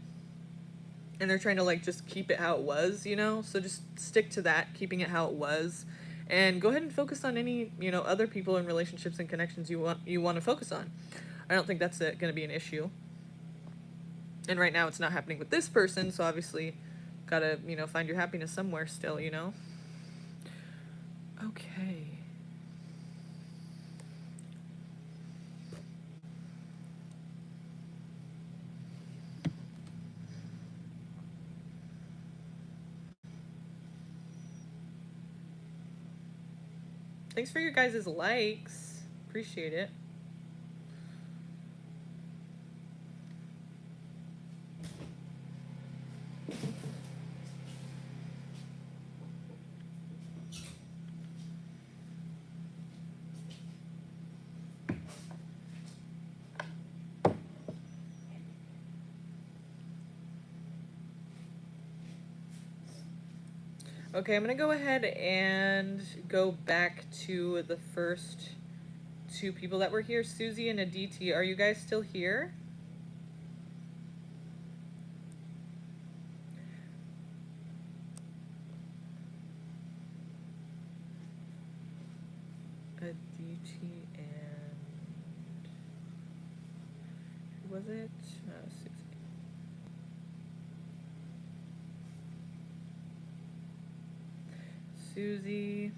And they're trying to, like, just keep it how it was, you know? So just stick to that, keeping it how it was. And go ahead and focus on any, you know, other people and relationships and connections you want to focus on. I don't think that's going to be an issue. And right now it's not happening with this person, so obviously gotta, you know, find your happiness somewhere still, you know? Okay. Thanks for your guys' likes. Appreciate it. Okay, I'm gonna go ahead and go back to the first two people that were here, Susie and Aditi. Are you guys still here? Aditi and who was it? Susie. Susie.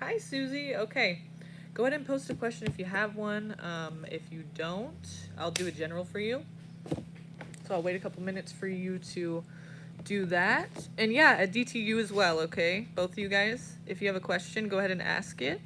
Hi, Susie. Okay. Go ahead and post a question if you have one. If you don't, I'll do a general for you. So I'll wait a couple minutes for you to do that. And yeah, a DTU as well, okay? Both of you guys. If you have a question, go ahead and ask it.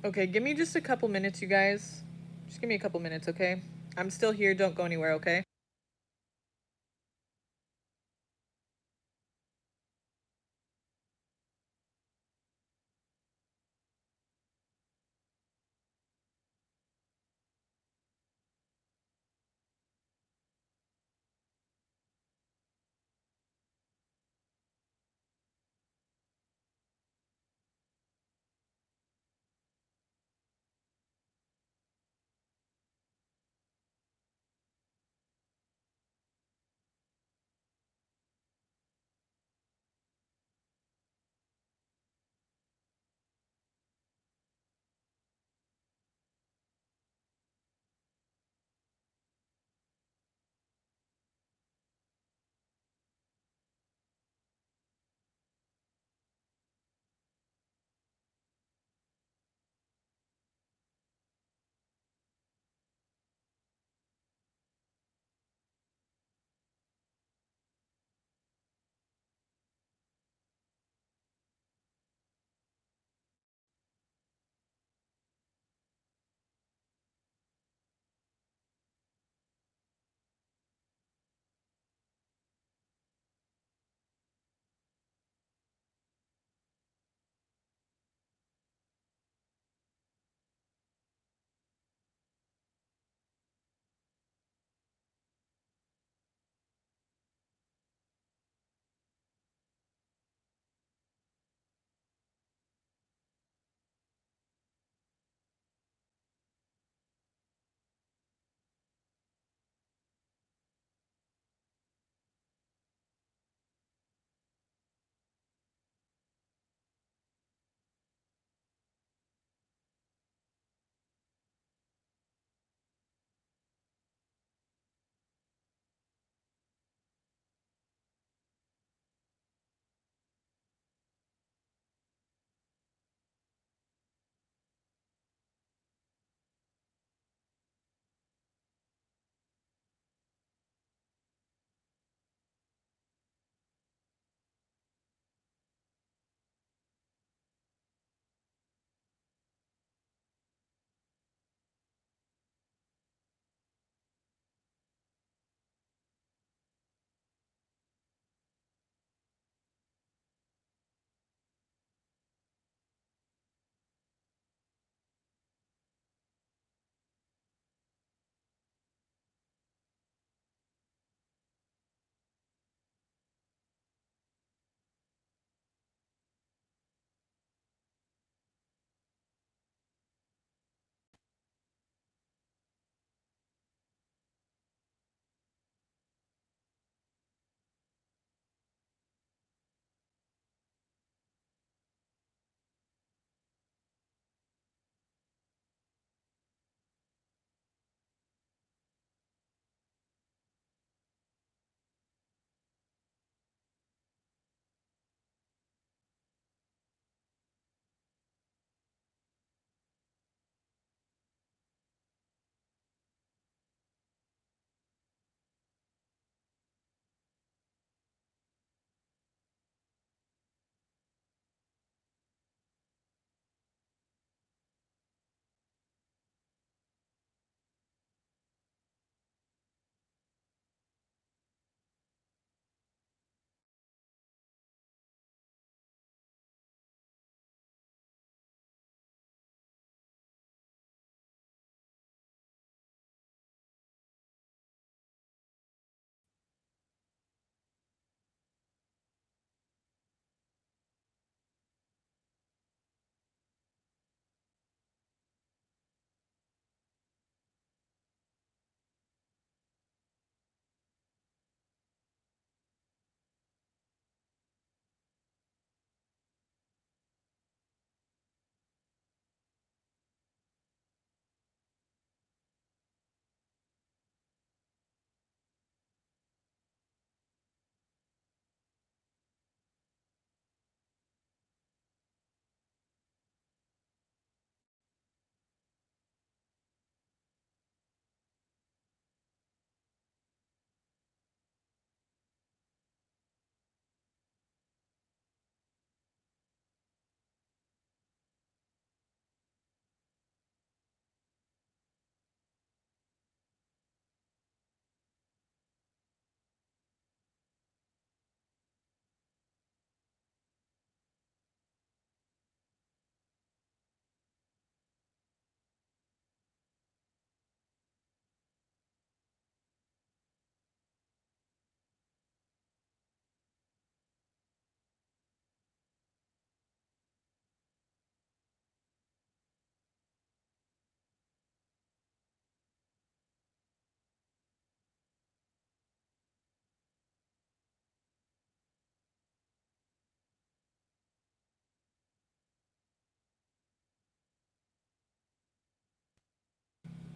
Okay, give me just a couple minutes, you guys. Just give me a couple minutes, okay? I'm still here. Don't go anywhere, okay?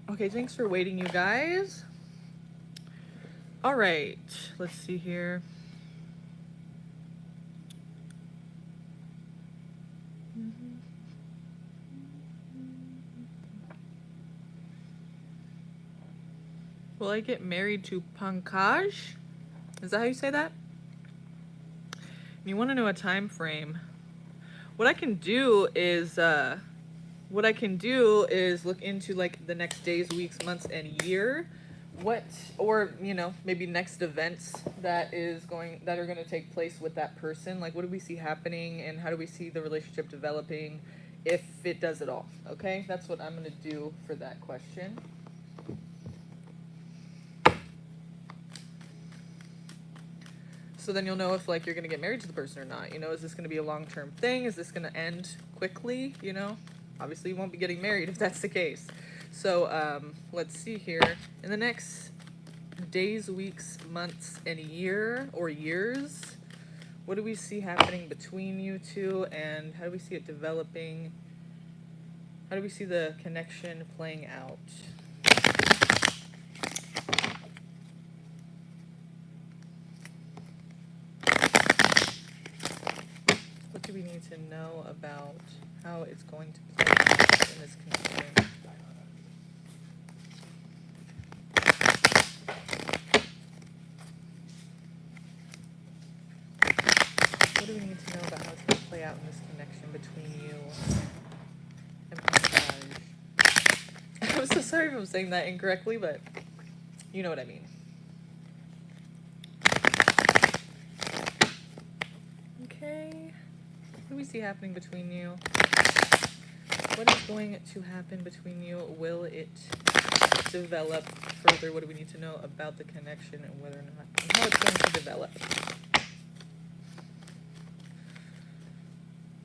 Okay, thanks for waiting, you guys. All right, let's see here. Will I get married to Pankaj? Is that how you say that? You want to know a time frame? What I can do is look into like the next days, weeks, months, and year. What, or you know, maybe next events that are going to take place with that person. Like, what do we see happening, and how do we see the relationship developing, if it does at all? Okay, that's what I'm going to do for that question. So then you'll know if like you're going to get married to the person or not. You know, is this going to be a long-term thing? Is this going to end quickly? You know, obviously you won't be getting married if that's the case. So let's see here. In the next days, weeks, months, and year or years, what do we see happening between you two, and how do we see it developing? How do we see the connection playing out? What do we need to know about how it's going to play out in this connection? What do we need to know about how it's going to play out in this connection between you and Pankaj? I'm so sorry if I'm saying that incorrectly, but you know what I mean. Okay. What do we see happening between you? What is going to happen between you? Will it develop further? What do we need to know about the connection and whether or not, and how it's going to develop?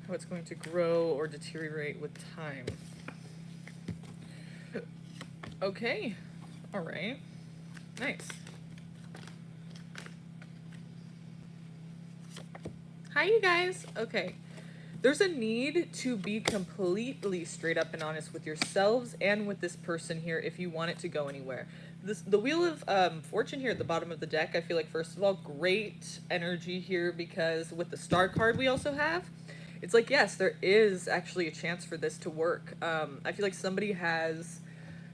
How it's going to grow or deteriorate with time. Okay. All right. Nice. Hi, you guys. Okay. There's a need to be completely straight up and honest with yourselves and with this person here if you want it to go anywhere. The Wheel of Fortune here at the bottom of the deck, I feel like, first of all, great energy here, because with the Star card we also have, it's like, yes, there is actually a chance for this to work. I feel like somebody has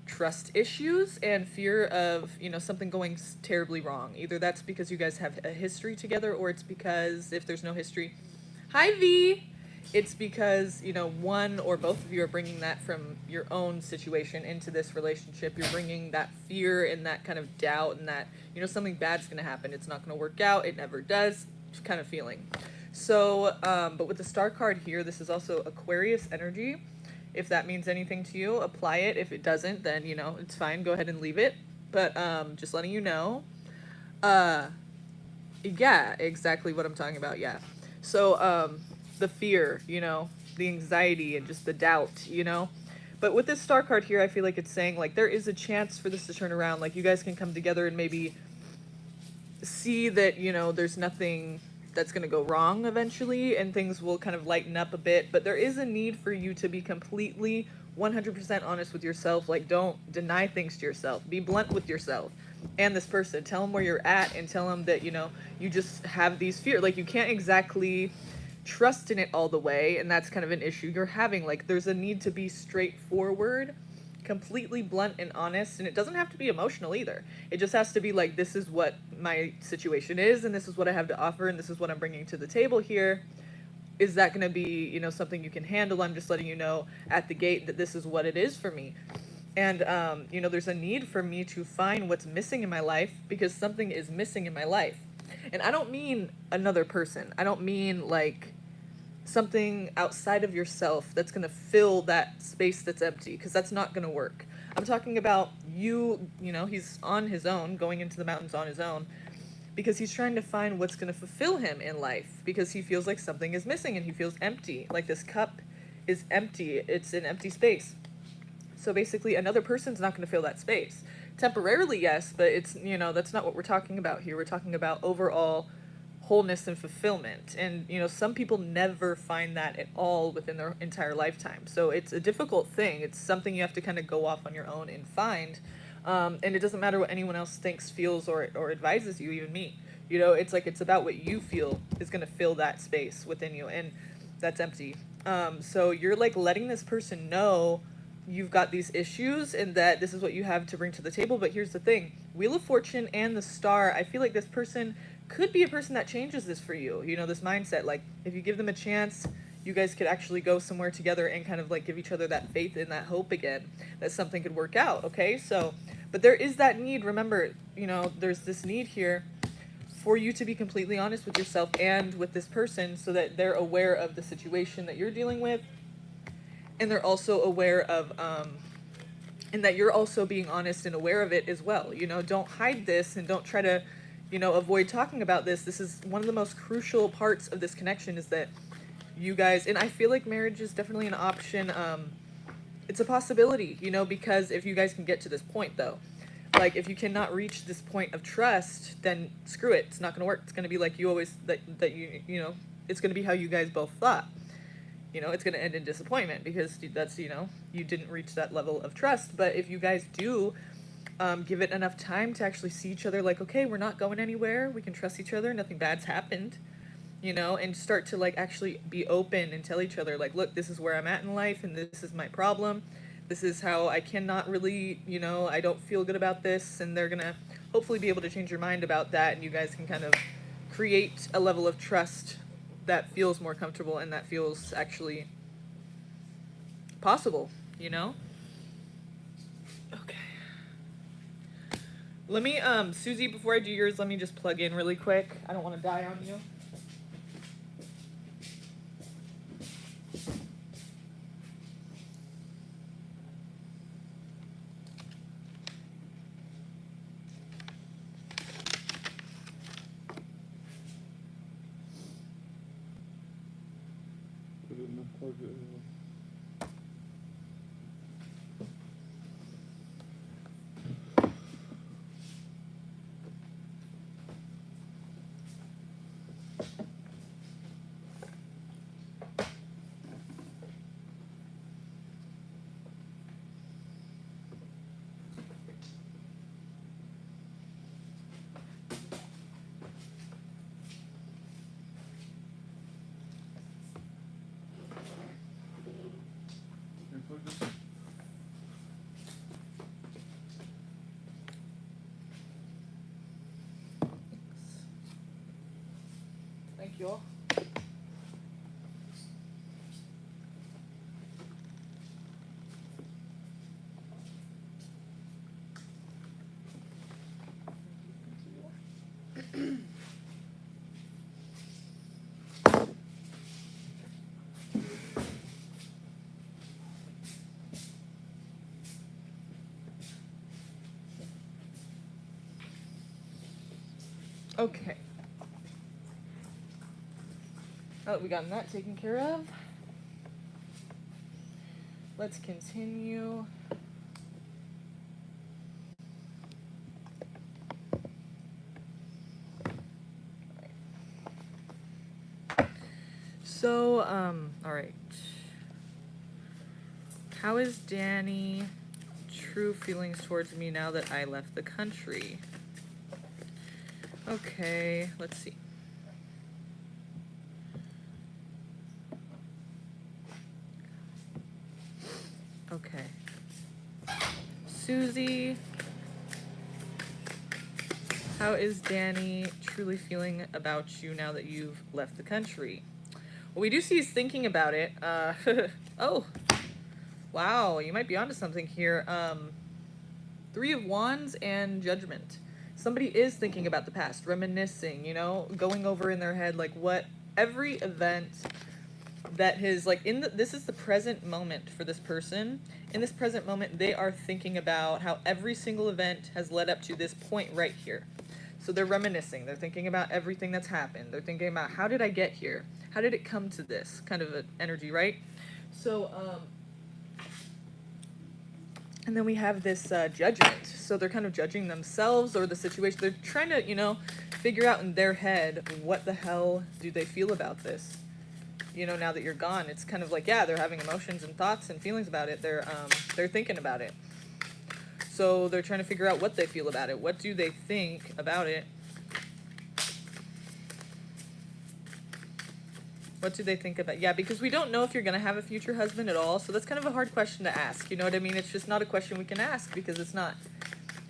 trust issues and fear of, you know, something going terribly wrong. Either that's because you guys have a history together, or it's because if there's no history, hi V, it's because, you know, one or both of you are bringing that from your own situation into this relationship. You're bringing that fear and that kind of doubt and that, you know, something bad's going to happen. It's not going to work out. It never does kind of feeling. So, but with the Star card here, this is also Aquarius energy. If that means anything to you, apply it. If it doesn't, then, you know, it's fine. Go ahead and leave it. But just letting you know. Yeah, exactly what I'm talking about. Yeah. So, the fear, you know, the anxiety and just the doubt, you know. But with this Star card here, I feel like it's saying, like, there is a chance for this to turn around. Like, you guys can come together and maybe see that, you know, there's nothing that's going to go wrong eventually, and things will kind of lighten up a bit. But there is a need for you to be completely 100% honest with yourself. Like, don't deny things to yourself. Be blunt with yourself and this person. Tell them where you're at, and tell them that, you know, you just have these fears. Like, you can't exactly trust in it all the way, and that's kind of an issue you're having. Like, there's a need to be straightforward, completely blunt and honest, and it doesn't have to be emotional either. It just has to be like, this is what my situation is, and this is what I have to offer, and this is what I'm bringing to the table here. Is that going to be, you know, something you can handle? I'm just letting you know at the gate that this is what it is for me. And, you know, there's a need for me to find what's missing in my life, because something is missing in my life. And I don't mean another person. I don't mean like something outside of yourself that's going to fill that space that's empty, because that's not going to work. I'm talking about you know, he's on his own, going into the mountains on his own, because he's trying to find what's going to fulfill him in life, because he feels like something is missing and he feels empty. Like, this cup is empty. It's an empty space. So basically another person's not going to fill that space. Temporarily, yes, but it's, you know, that's not what we're talking about here. We're talking about overall wholeness and fulfillment. And, you know, some people never find that at all within their entire lifetime. So it's a difficult thing. It's something you have to kind of go off on your own and find. And it doesn't matter what anyone else thinks, feels, or advises you, even me. You know, it's like, it's about what you feel is going to fill that space within you. And that's empty. So you're like letting this person know you've got these issues and that this is what you have to bring to the table. But here's the thing, Wheel of Fortune and the Star, I feel like this person could be a person that changes this for you. You know, this mindset, like if you give them a chance, you guys could actually go somewhere together and kind of like give each other that faith and that hope again, that something could work out. Okay. So, but there is that need. Remember, you know, there's this need here for you to be completely honest with yourself and with this person so that they're aware of the situation that you're dealing with. And they're also aware of, and that you're also being honest and aware of it as well. You know, don't hide this and don't try to, you know, avoid talking about this. This is one of the most crucial parts of this connection, is that you guys, and I feel like marriage is definitely an option. It's a possibility, you know, because if you guys can get to this point though, like if you cannot reach this point of trust, then screw it. It's not going to work. It's going to be like you always, that you know, it's going to be how you guys both thought. You know, it's going to end in disappointment because that's, you know, you didn't reach that level of trust. But if you guys do give it enough time to actually see each other like, okay, we're not going anywhere. We can trust each other. Nothing bad's happened, you know, and start to like actually be open and tell each other like, look, this is where I'm at in life and this is my problem. This is how I cannot really, you know, I don't feel good about this. And they're going to hopefully be able to change your mind about that. And you guys can kind of create a level of trust that feels more comfortable and that feels actually possible, you know? Okay. Let me, Susie, before I do yours, let me just plug in really quick. I don't want to die on you. Thank you all. Okay. Now that we got that taken care of, let's continue. So, all right. How is Danny true feelings towards me now that I left the country? Okay, let's see. Okay. Susie, how is Danny truly feeling about you now that you've left the country? Well, we do see he's thinking about it. Oh, wow, you might be onto something here. 3 of Wands and Judgment. Somebody is thinking about the past, reminiscing, you know, going over in their head, like what every event that has, like, this is the present moment for this person. In this present moment, they are thinking about how every single event has led up to this point right here. So they're reminiscing. They're thinking about everything that's happened. They're thinking about, how did I get here? How did it come to this kind of energy, right? So, and then we have this judgment. So they're kind of judging themselves or the situation. They're trying to, you know, figure out in their head, what the hell do they feel about this? You know, now that you're gone, it's kind of like, yeah, they're having emotions and thoughts and feelings about it. They're thinking about it. So they're trying to figure out what they feel about it. What do they think about it? What do they think about? Yeah, because we don't know if you're going to have a future husband at all. So that's kind of a hard question to ask. You know what I mean? It's just not a question we can ask because it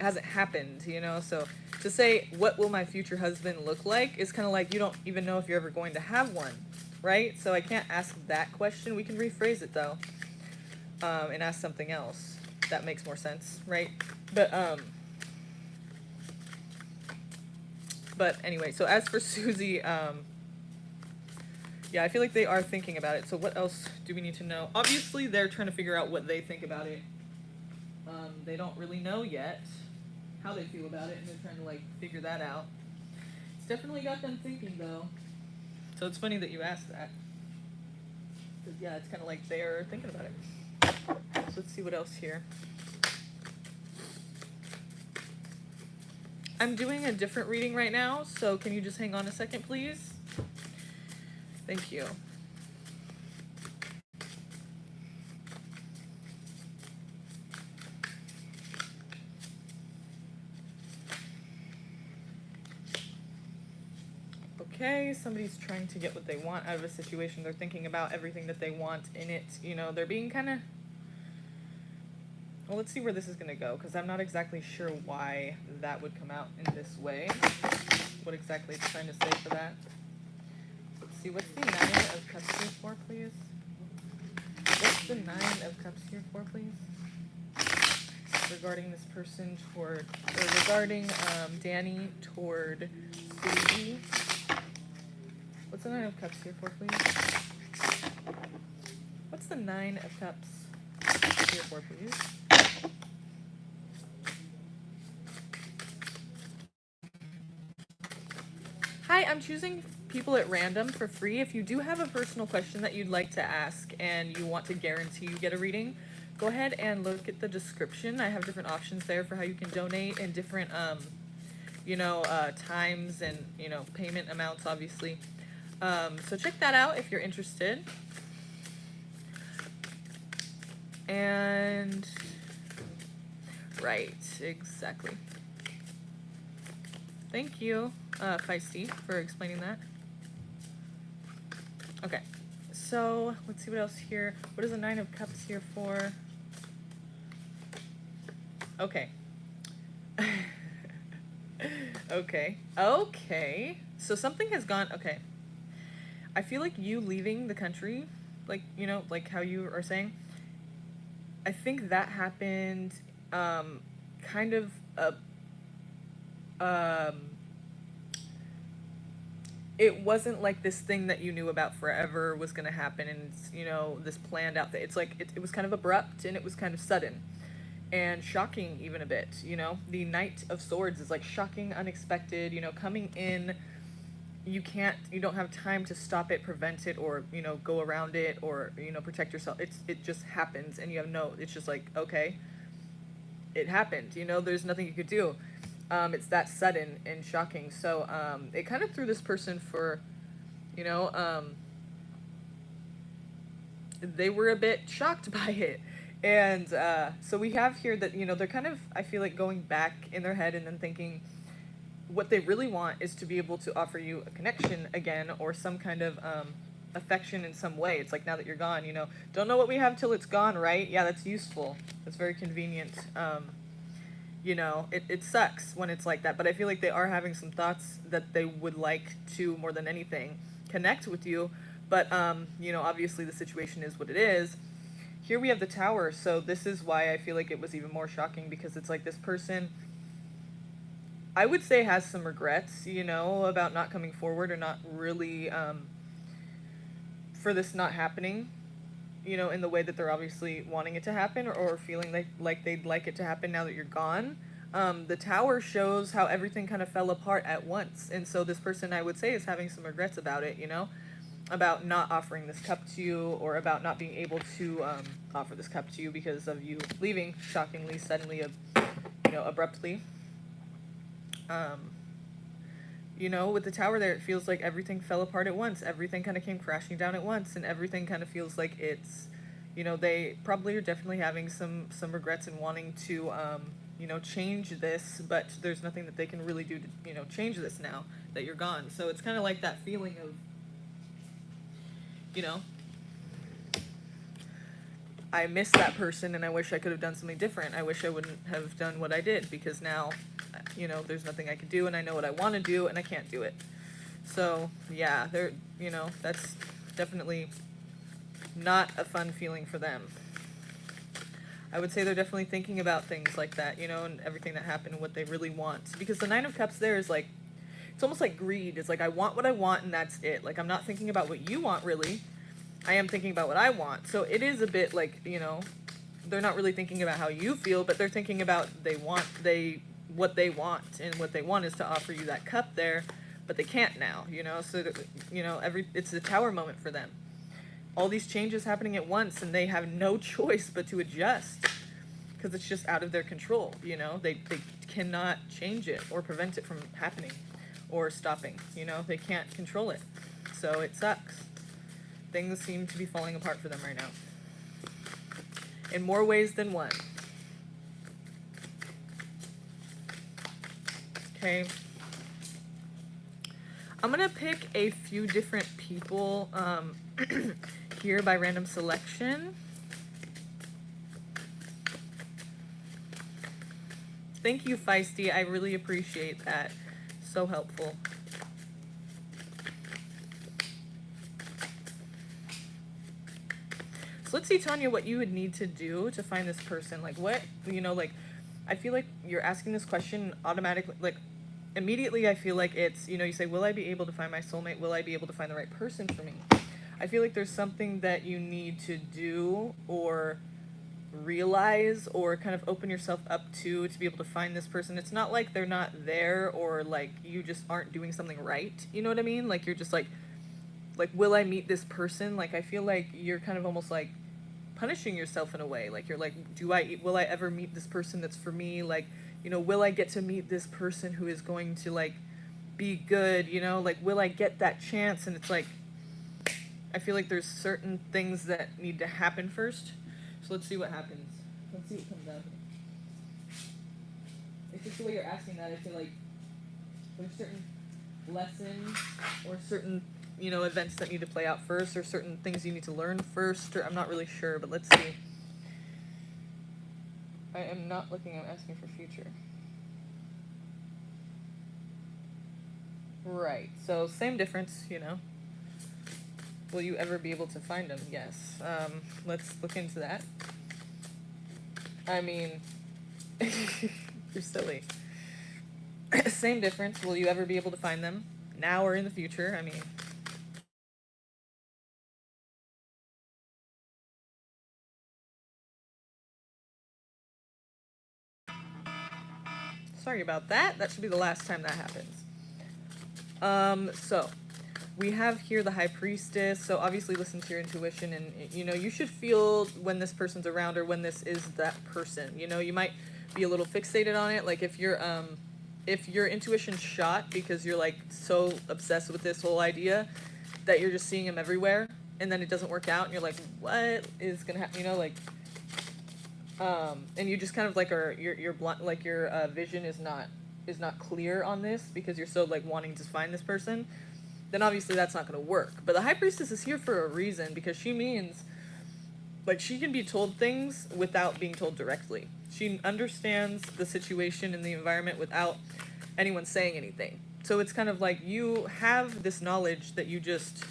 hasn't happened, you know? So to say, what will my future husband look like, is kind of like, you don't even know if you're ever going to have one, right? So I can't ask that question. We can rephrase it though, and ask something else. That makes more sense, right? But anyway, so as for Susie, yeah, I feel like they are thinking about it. So what else do we need to know? Obviously, they're trying to figure out what they think about it. They don't really know yet how they feel about it, and they're trying to, like, figure that out. It's definitely got them thinking, though. So it's funny that you asked that. Because, yeah, it's kind of like they're thinking about it. So let's see what else here. I'm doing a different reading right now, so can you just hang on a second, please? Thank you. Okay, somebody's trying to get what they want out of a situation. They're thinking about everything that they want in it. You know, they're being kind of... Well, let's see where this is going to go, because I'm not exactly sure why that would come out in this way. What exactly it's trying to say for that. Let's see, what's the 9 of Cups here for, please? What's the 9 of Cups here for, please? Regarding this person toward... Or regarding Danny toward Susie. What's the 9 of Cups here for, please? What's the 9 of Cups here for, please? Hi, I'm choosing people at random for free. If you do have a personal question that you'd like to ask and you want to guarantee you get a reading, go ahead and look at the description. I have different options there for how you can donate and different, times and, payment amounts, obviously. So check that out if you're interested. And, right, exactly. Thank you, Feisty, for explaining that. Okay, so let's see what else here. What is the 9 of Cups here for? Okay. Okay. So something has gone, okay. I feel like you leaving the country, like, like how you are saying, I think that happened, kind of, it wasn't like this thing that you knew about forever was going to happen and, this planned out thing. It's like, it was kind of abrupt and it was kind of sudden and shocking even a bit, The Knight of Swords is like shocking, unexpected, coming in. You don't have time to stop it, prevent it, or, go around it, or, protect yourself. It just happens and it's just like, okay, it happened, there's nothing you could do. It's that sudden and shocking. So, it kind of threw this person for, they were a bit shocked by it. And, so we have here that, they're kind of, I feel like, going back in their head and then thinking what they really want is to be able to offer you a connection again, or some kind of, affection in some way. It's like, now that you're gone, don't know what we have till it's gone, right? Yeah, that's useful. That's very convenient. It sucks when it's like that, but I feel like they are having some thoughts that they would like to, more than anything, connect with you. But, obviously the situation is what it is. Here we have the Tower, so this is why I feel like it was even more shocking, because it's like this person, I would say, has some regrets, about not coming forward, or not really, for this not happening, in the way that they're obviously wanting it to happen, or feeling like they'd like it to happen now that you're gone. The Tower shows how everything kind of fell apart at once, and so this person, I would say, is having some regrets about it, about not offering this cup to you, or about not being able to offer this cup to you because of you leaving shockingly, suddenly, abruptly. You know, with the Tower there, it feels like everything fell apart at once. Everything kind of came crashing down at once, and everything kind of feels like it's, you know, they probably are definitely having some regrets and wanting to, you know, change this, but there's nothing that they can really do to, you know, change this now that you're gone. So it's kind of like that feeling of, you know, I miss that person and I wish I could have done something different. I wish I wouldn't have done what I did, because now, you know, there's nothing I can do, and I know what I want to do and I can't do it. So yeah, they're, you know, that's definitely not a fun feeling for them. I would say they're definitely thinking about things like that, you know, and everything that happened and what they really want. Because the Nine of Cups there is like, it's almost like greed. It's like, I want what I want and that's it. Like, I'm not thinking about what you want really. I am thinking about what I want. So it is a bit like, you know, they're not really thinking about how you feel, but they're thinking about what they want, and what they want is to offer you that cup there, but they can't now, you know. So you know, it's a Tower moment for them. All these changes happening at once, and they have no choice but to adjust, because it's just out of their control, you know. They cannot change it or prevent it from happening or stopping, you know. They can't control it. So it sucks. Things seem to be falling apart for them right now, in more ways than one. Okay. I'm going to pick a few different people here by random selection. Thank you, Feisty. I really appreciate that. So helpful. So let's see, Tanya, what you would need to do to find this person. Like, what, you know, like, I feel like you're asking this question automatically, like, immediately I feel like it's, you know, you say, will I be able to find my soulmate? Will I be able to find the right person for me? I feel like there's something that you need to do or realize or kind of open yourself up to be able to find this person. It's not like they're not there, or like you just aren't doing something right. You know what I mean? Like, you're just like, will I meet this person? Like, I feel like you're kind of almost like punishing yourself in a way. Like, you're like, will I ever meet this person that's for me? Like, you know, will I get to meet this person who is going to like be good, you know? Like, will I get that chance? And it's like, I feel like there's certain things that need to happen first. So let's see what happens. Let's see what comes out. It's just the way you're asking that. I feel like there's certain lessons or certain, you know, events that need to play out first, or certain things you need to learn first, or I'm not really sure, but let's see. I am not looking, I'm asking for future. Right, so same difference, you know. Will you ever be able to find them? Yes. Let's look into that. I mean, you're silly. Same difference. Will you ever be able to find them? Now or in the future? I mean... Sorry about that. That should be the last time that happens. So we have here the High Priestess. So obviously listen to your intuition, and, you know, you should feel when this person's around or when this is that person. You know, you might be a little fixated on it. Like, if your intuition's shot because you're like so obsessed with this whole idea that you're just seeing him everywhere, and then it doesn't work out and you're like, what is gonna happen? You know, like, and you just kind of like your blunt, like your vision is not clear on this because you're so like wanting to find this person, then obviously that's not going to work. But the High Priestess is here for a reason, because she means, like, she can be told things without being told directly. She understands the situation and the environment without anyone saying anything. So it's kind of like you have this knowledge that you just,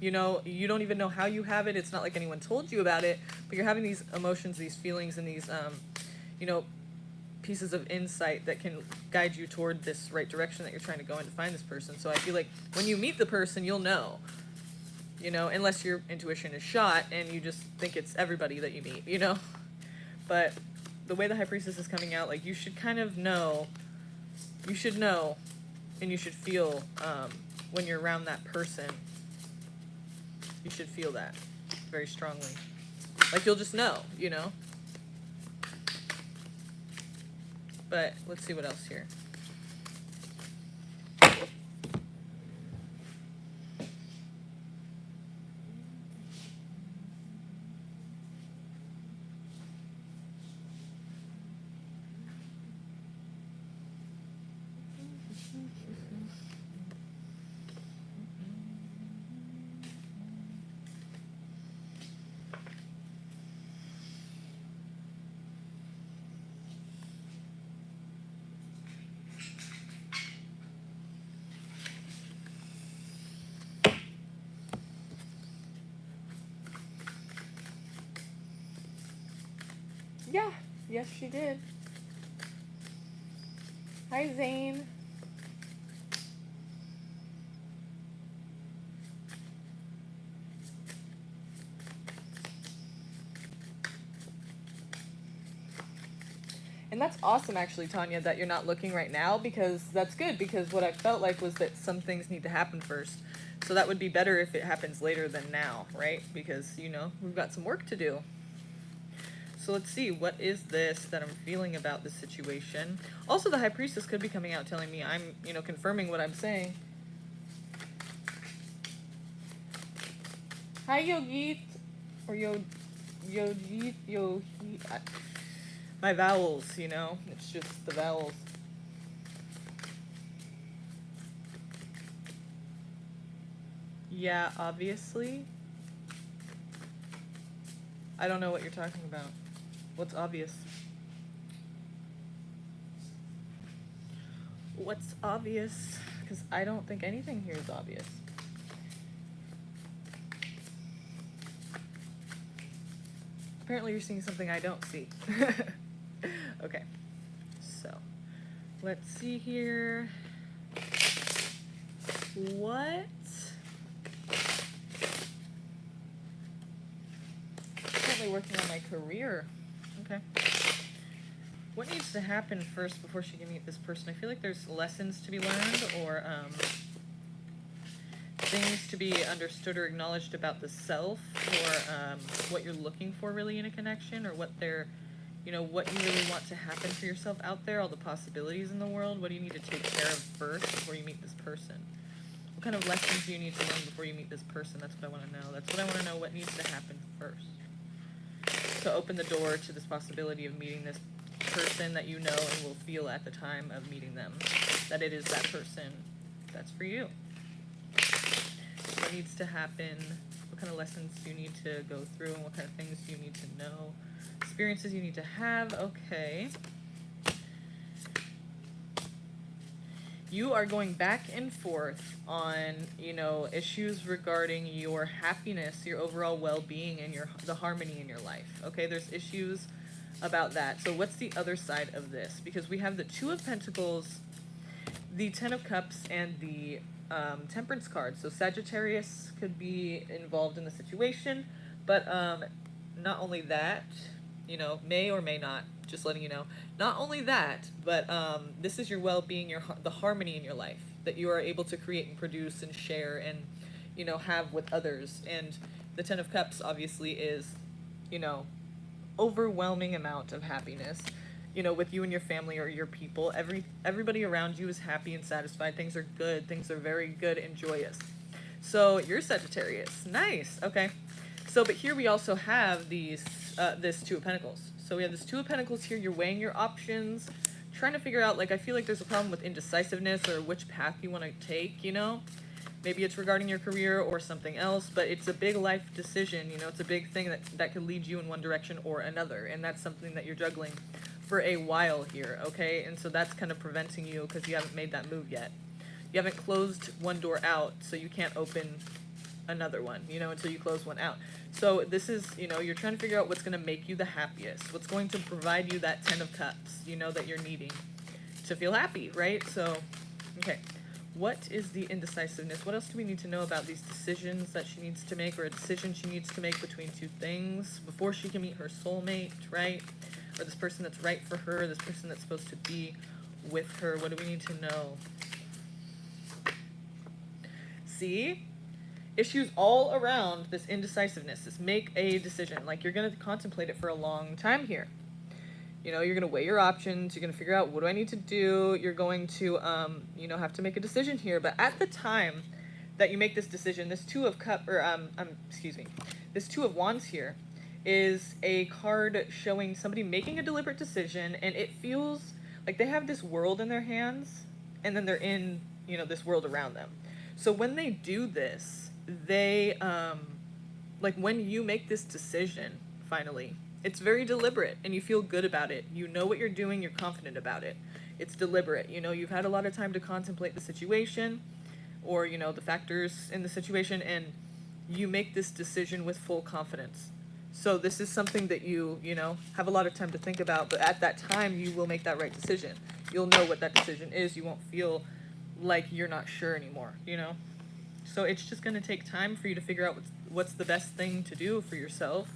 you know, you don't even know how you have it. It's not like anyone told you about it, but you're having these emotions, these feelings, and these, you know, pieces of insight that can guide you toward this right direction that you're trying to go in to find this person. So I feel like when you meet the person, you'll know, you know, unless your intuition is shot and you just think it's everybody that you meet, you know. But the way the High Priestess is coming out, like, you should kind of know, you should know, and you should feel when you're around that person. You should feel that very strongly. Like, you'll just know, you know. But let's see what else here. Yeah, yes she did. Hi, Zane. And that's awesome, actually, Tanya, that you're not looking right now, because that's good, because what I felt like was that some things need to happen first. So that would be better if it happens later than now, right? Because, you know, we've got some work to do. So let's see, what is this that I'm feeling about this situation? Also, the High Priestess could be coming out telling me I'm, you know, confirming what I'm saying. Hi, Yogit. Or Yogit, my vowels, you know? It's just the vowels. Yeah, obviously. I don't know what you're talking about. What's obvious? What's obvious? Because I don't think anything here is obvious. Apparently you're seeing something I don't see. Okay. So, let's see here. What? Currently working on my career. Okay. What needs to happen first before she can meet this person? I feel like there's lessons to be learned, or things to be understood or acknowledged about the self, or what you're looking for really in a connection, or what they're, you know, what you really want to happen for yourself out there, all the possibilities in the world. What do you need to take care of first before you meet this person? What kind of lessons do you need to learn before you meet this person? That's what I want to know. That's what I want to know, what needs to happen first to open the door to this possibility of meeting this person that you know and will feel at the time of meeting them, that it is that person that's for you. What needs to happen? What kind of lessons do you need to go through, and what kind of things do you need to know? Experiences you need to have. Okay. You are going back and forth on, you know, issues regarding your happiness, your overall well-being, and the harmony in your life. Okay, there's issues about that. So what's the other side of this? Because we have the Two of Pentacles, the Ten of Cups, and the Temperance card. So Sagittarius could be involved in the situation, but not only that, you know, may or may not, just letting you know. Not only that, but this is your well-being, the harmony in your life that you are able to create and produce and share and, you know, have with others. And the Ten of Cups obviously is, you know, overwhelming amount of happiness, you know, with you and your family or your people. Everybody around you is happy and satisfied. Things are good. Things are very good and joyous. So you're Sagittarius. Nice. Okay. So, but here we also have this Two of Pentacles. So we have this Two of Pentacles here. You're weighing your options, trying to figure out, like, I feel like there's a problem with indecisiveness or which path you want to take, you know? Maybe it's regarding your career or something else, but it's a big life decision, you know? It's a big thing that could lead you in one direction or another, and that's something that you're juggling for a while here, okay? And so that's kind of preventing you because you haven't made that move yet. You haven't closed one door out, so you can't open another one, you know, until you close one out. So this is, you know, you're trying to figure out what's going to make you the happiest, what's going to provide you that Ten of Cups, you know, that you're needing to feel happy, right? So, okay, what is the indecisiveness? What else do we need to know about these decisions that she needs to make, or a decision she needs to make between two things before she can meet her soulmate, right? Or this person that's right for her, this person that's supposed to be with her. What do we need to know? See? Issues all around this indecisiveness, this make a decision. Like, you're going to contemplate it for a long time here. You know, you're going to weigh your options. You're going to figure out, what do I need to do? You're going to, you know, have to make a decision here. But at the time that you make this decision, this Two of this Two of Wands here is a card showing somebody making a deliberate decision, and it feels like they have this world in their hands, and then they're in, you know, this world around them. So when they do this, they, like, when you make this decision, finally, it's very deliberate, and you feel good about it. You know what you're doing, you're confident about it. It's deliberate, you know, you've had a lot of time to contemplate the situation, or, you know, the factors in the situation, and you make this decision with full confidence. So this is something that you know, have a lot of time to think about, but at that time you will make that right decision. You'll know what that decision is. You won't feel like you're not sure anymore, you know? So it's just going to take time for you to figure out what's the best thing to do for yourself,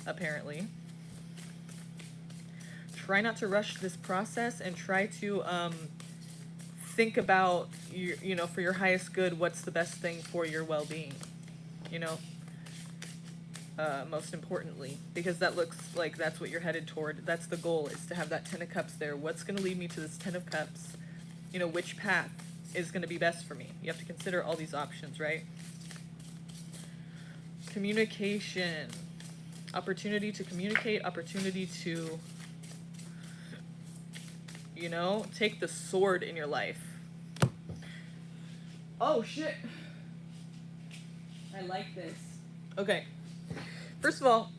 apparently. Try not to rush this process, and try to think about, you know, for your highest good, what's the best thing for your well-being, you know? Most importantly, because that looks like that's what you're headed toward. That's the goal, is to have that 10 of Cups there. What's going to lead me to this 10 of Cups? You know, which path is going to be best for me? You have to consider all these options, right? Communication. Opportunity to communicate, opportunity to, you know, take the sword in your life. Oh, shit. I like this. Okay. First of all,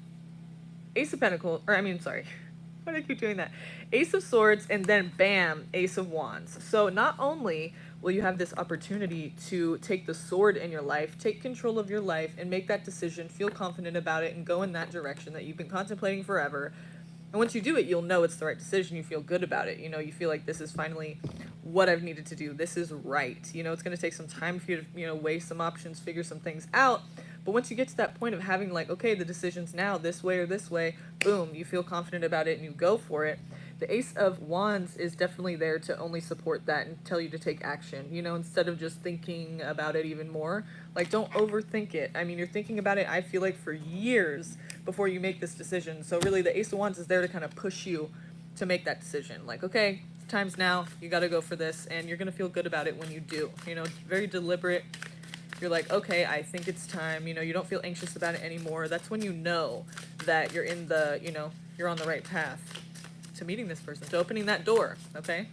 Ace of Pentacles, or I mean, sorry. Why do I keep doing that? Ace of Swords, and then bam, Ace of Wands. So not only will you have this opportunity to take the sword in your life, take control of your life, and make that decision, feel confident about it, and go in that direction that you've been contemplating forever. And once you do it, you'll know it's the right decision. You feel good about it. You know, you feel like this is finally what I've needed to do. This is right. You know, it's going to take some time for you to, you know, weigh some options, figure some things out. But once you get to that point of having like, okay, the decision's now this way or this way, boom, you feel confident about it and you go for it. The Ace of Wands is definitely there to only support that and tell you to take action, you know, instead of just thinking about it even more. Like, don't overthink it. I mean, you're thinking about it, I feel like, for years before you make this decision. So really, the Ace of Wands is there to kind of push you to make that decision. Like, okay, time's now, you got to go for this, and you're going to feel good about it when you do. You know, very deliberate. You're like, okay, I think it's time. You know, you don't feel anxious about it anymore. That's when you know that you're in the, you know, you're on the right path to meeting this person, to opening that door, okay?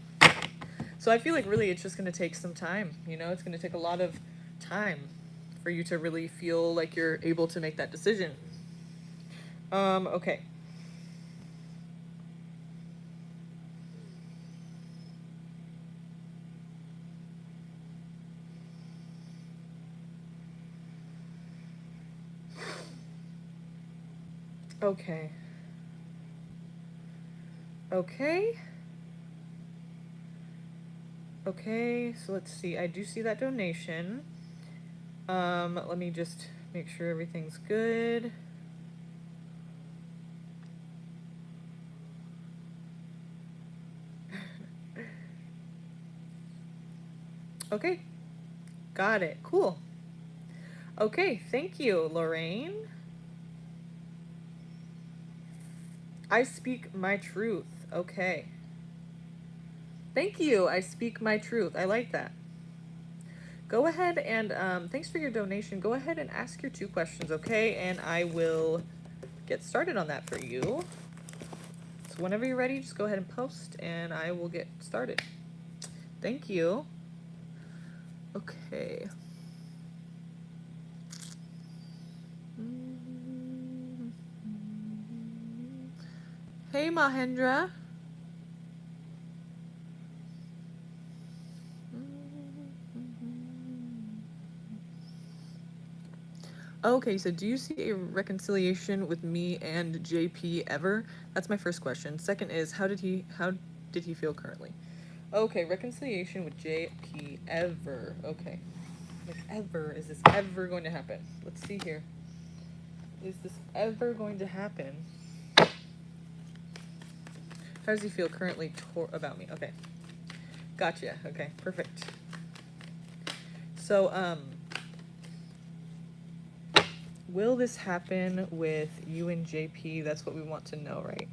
So I feel like really it's just going to take some time, you know? It's going to take a lot of time for you to really feel like you're able to make that decision. Okay. Okay. Okay. Okay, so let's see. I do see that donation. Let me just make sure everything's good. Okay. Got it. Cool. Okay, thank you, Lorraine. I speak my truth. Okay. Thank you. I speak my truth. I like that. Go ahead and, thanks for your donation. Go ahead and ask your 2 questions, okay? And I will get started on that for you. So whenever you're ready, just go ahead and post and I will get started. Thank you. Okay. Hey, Mahendra. Okay, so do you see a reconciliation with me and JP ever? That's my first question. Second is, how did he feel currently? Okay, reconciliation with JP ever. Okay. Like, ever. Is this ever going to happen? Let's see here. Is this ever going to happen? How does he feel currently about me? Okay. Gotcha. Okay, perfect. So, will this happen with you and JP? That's what we want to know, right?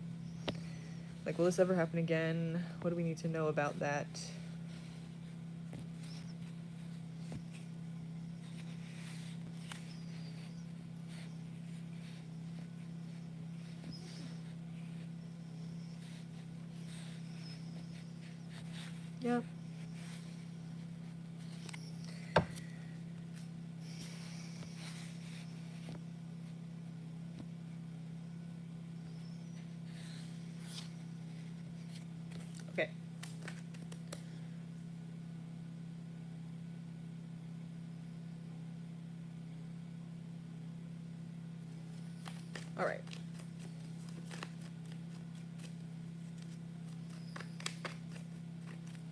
Like, will this ever happen again? What do we need to know about that? Yeah. Okay. All right.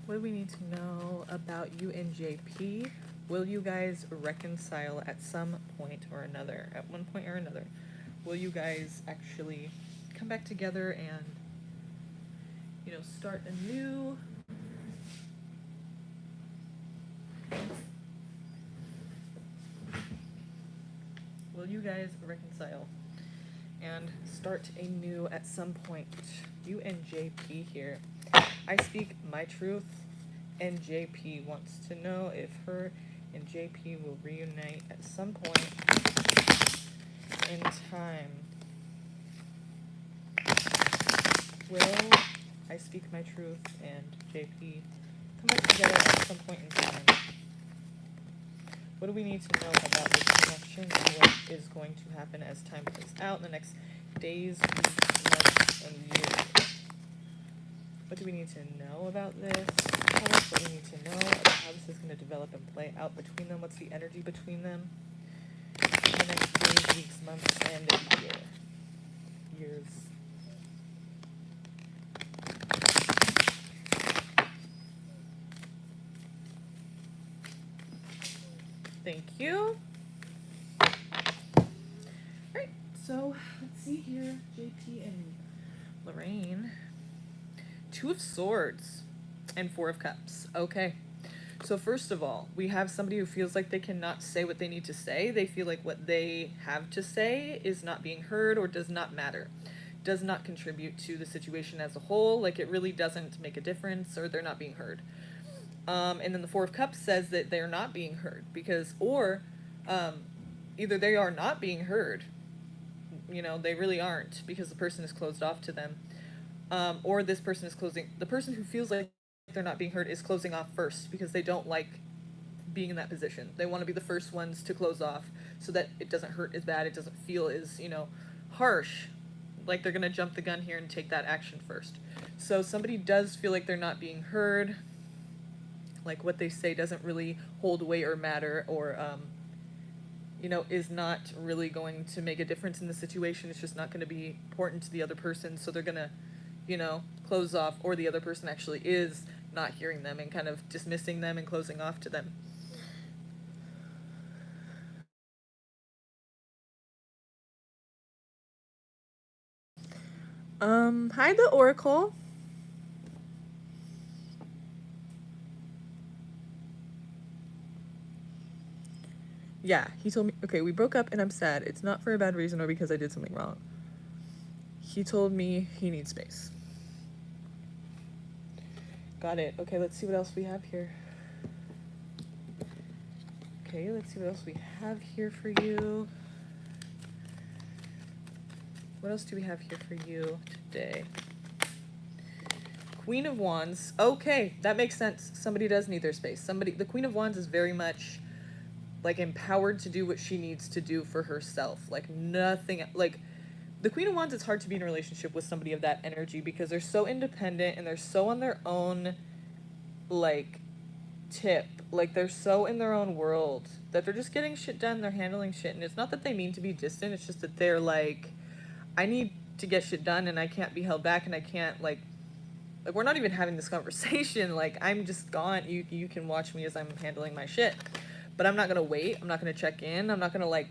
What do we need to know about you and JP? Will you guys reconcile at some point or another? At one point or another? Will you guys actually come back together and, you know, start anew? Will you guys reconcile and start anew at some point? You and JP here. I speak my truth, and JP wants to know if her and JP will reunite at some point in time. Will I speak my truth and JP come back together at some point in time? What do we need to know about this connection and what is going to happen as time plays out in the next days, weeks, months, and years? What do we need to know about this? What do we need to know about how this is going to develop and play out between them? What's the energy between them in the next days, weeks, months, and years? Thank you. Alright, so let's see here. JP and Lorraine. 2 of Swords and 4 of Cups. Okay. So first of all, we have somebody who feels like they cannot say what they need to say. They feel like what they have to say is not being heard or does not matter. Does not contribute to the situation as a whole. Like it really doesn't make a difference or they're not being heard. And then the 4 of Cups says that they're not being heard because, either they are not being heard, you know, they really aren't because the person is closed off to them. Or this person is the person who feels like they're not being heard is closing off first because they don't like being in that position. They want to be the first ones to close off so that it doesn't hurt as bad, it doesn't feel as, you know, harsh. Like they're going to jump the gun here and take that action first. So somebody does feel like they're not being heard, like what they say doesn't really hold weight or matter or, you know, is not really going to make a difference in the situation. It's just not going to be important to the other person. So they're going to, you know, close off, or the other person actually is not hearing them and kind of dismissing them and closing off to them. Hi, the Oracle. Yeah, he told me, okay, we broke up and I'm sad. It's not for a bad reason or because I did something wrong. He told me he needs space. Got it. Okay, let's see what else we have here. Okay, let's see what else we have here for you. What else do we have here for you today? Queen of Wands. Okay, that makes sense. Somebody does need their space. The Queen of Wands is very much like empowered to do what she needs to do for herself. Like nothing, like the Queen of Wands, it's hard to be in a relationship with somebody of that energy because they're so independent and they're so on their own, like, tip. Like, they're so in their own world that they're just getting shit done, they're handling shit, and it's not that they mean to be distant, it's just that they're like, I need to get shit done and I can't be held back and I can't, like, we're not even having this conversation, like, I'm just gone, you can watch me as I'm handling my shit. But I'm not gonna wait, I'm not gonna check in, I'm not gonna, like,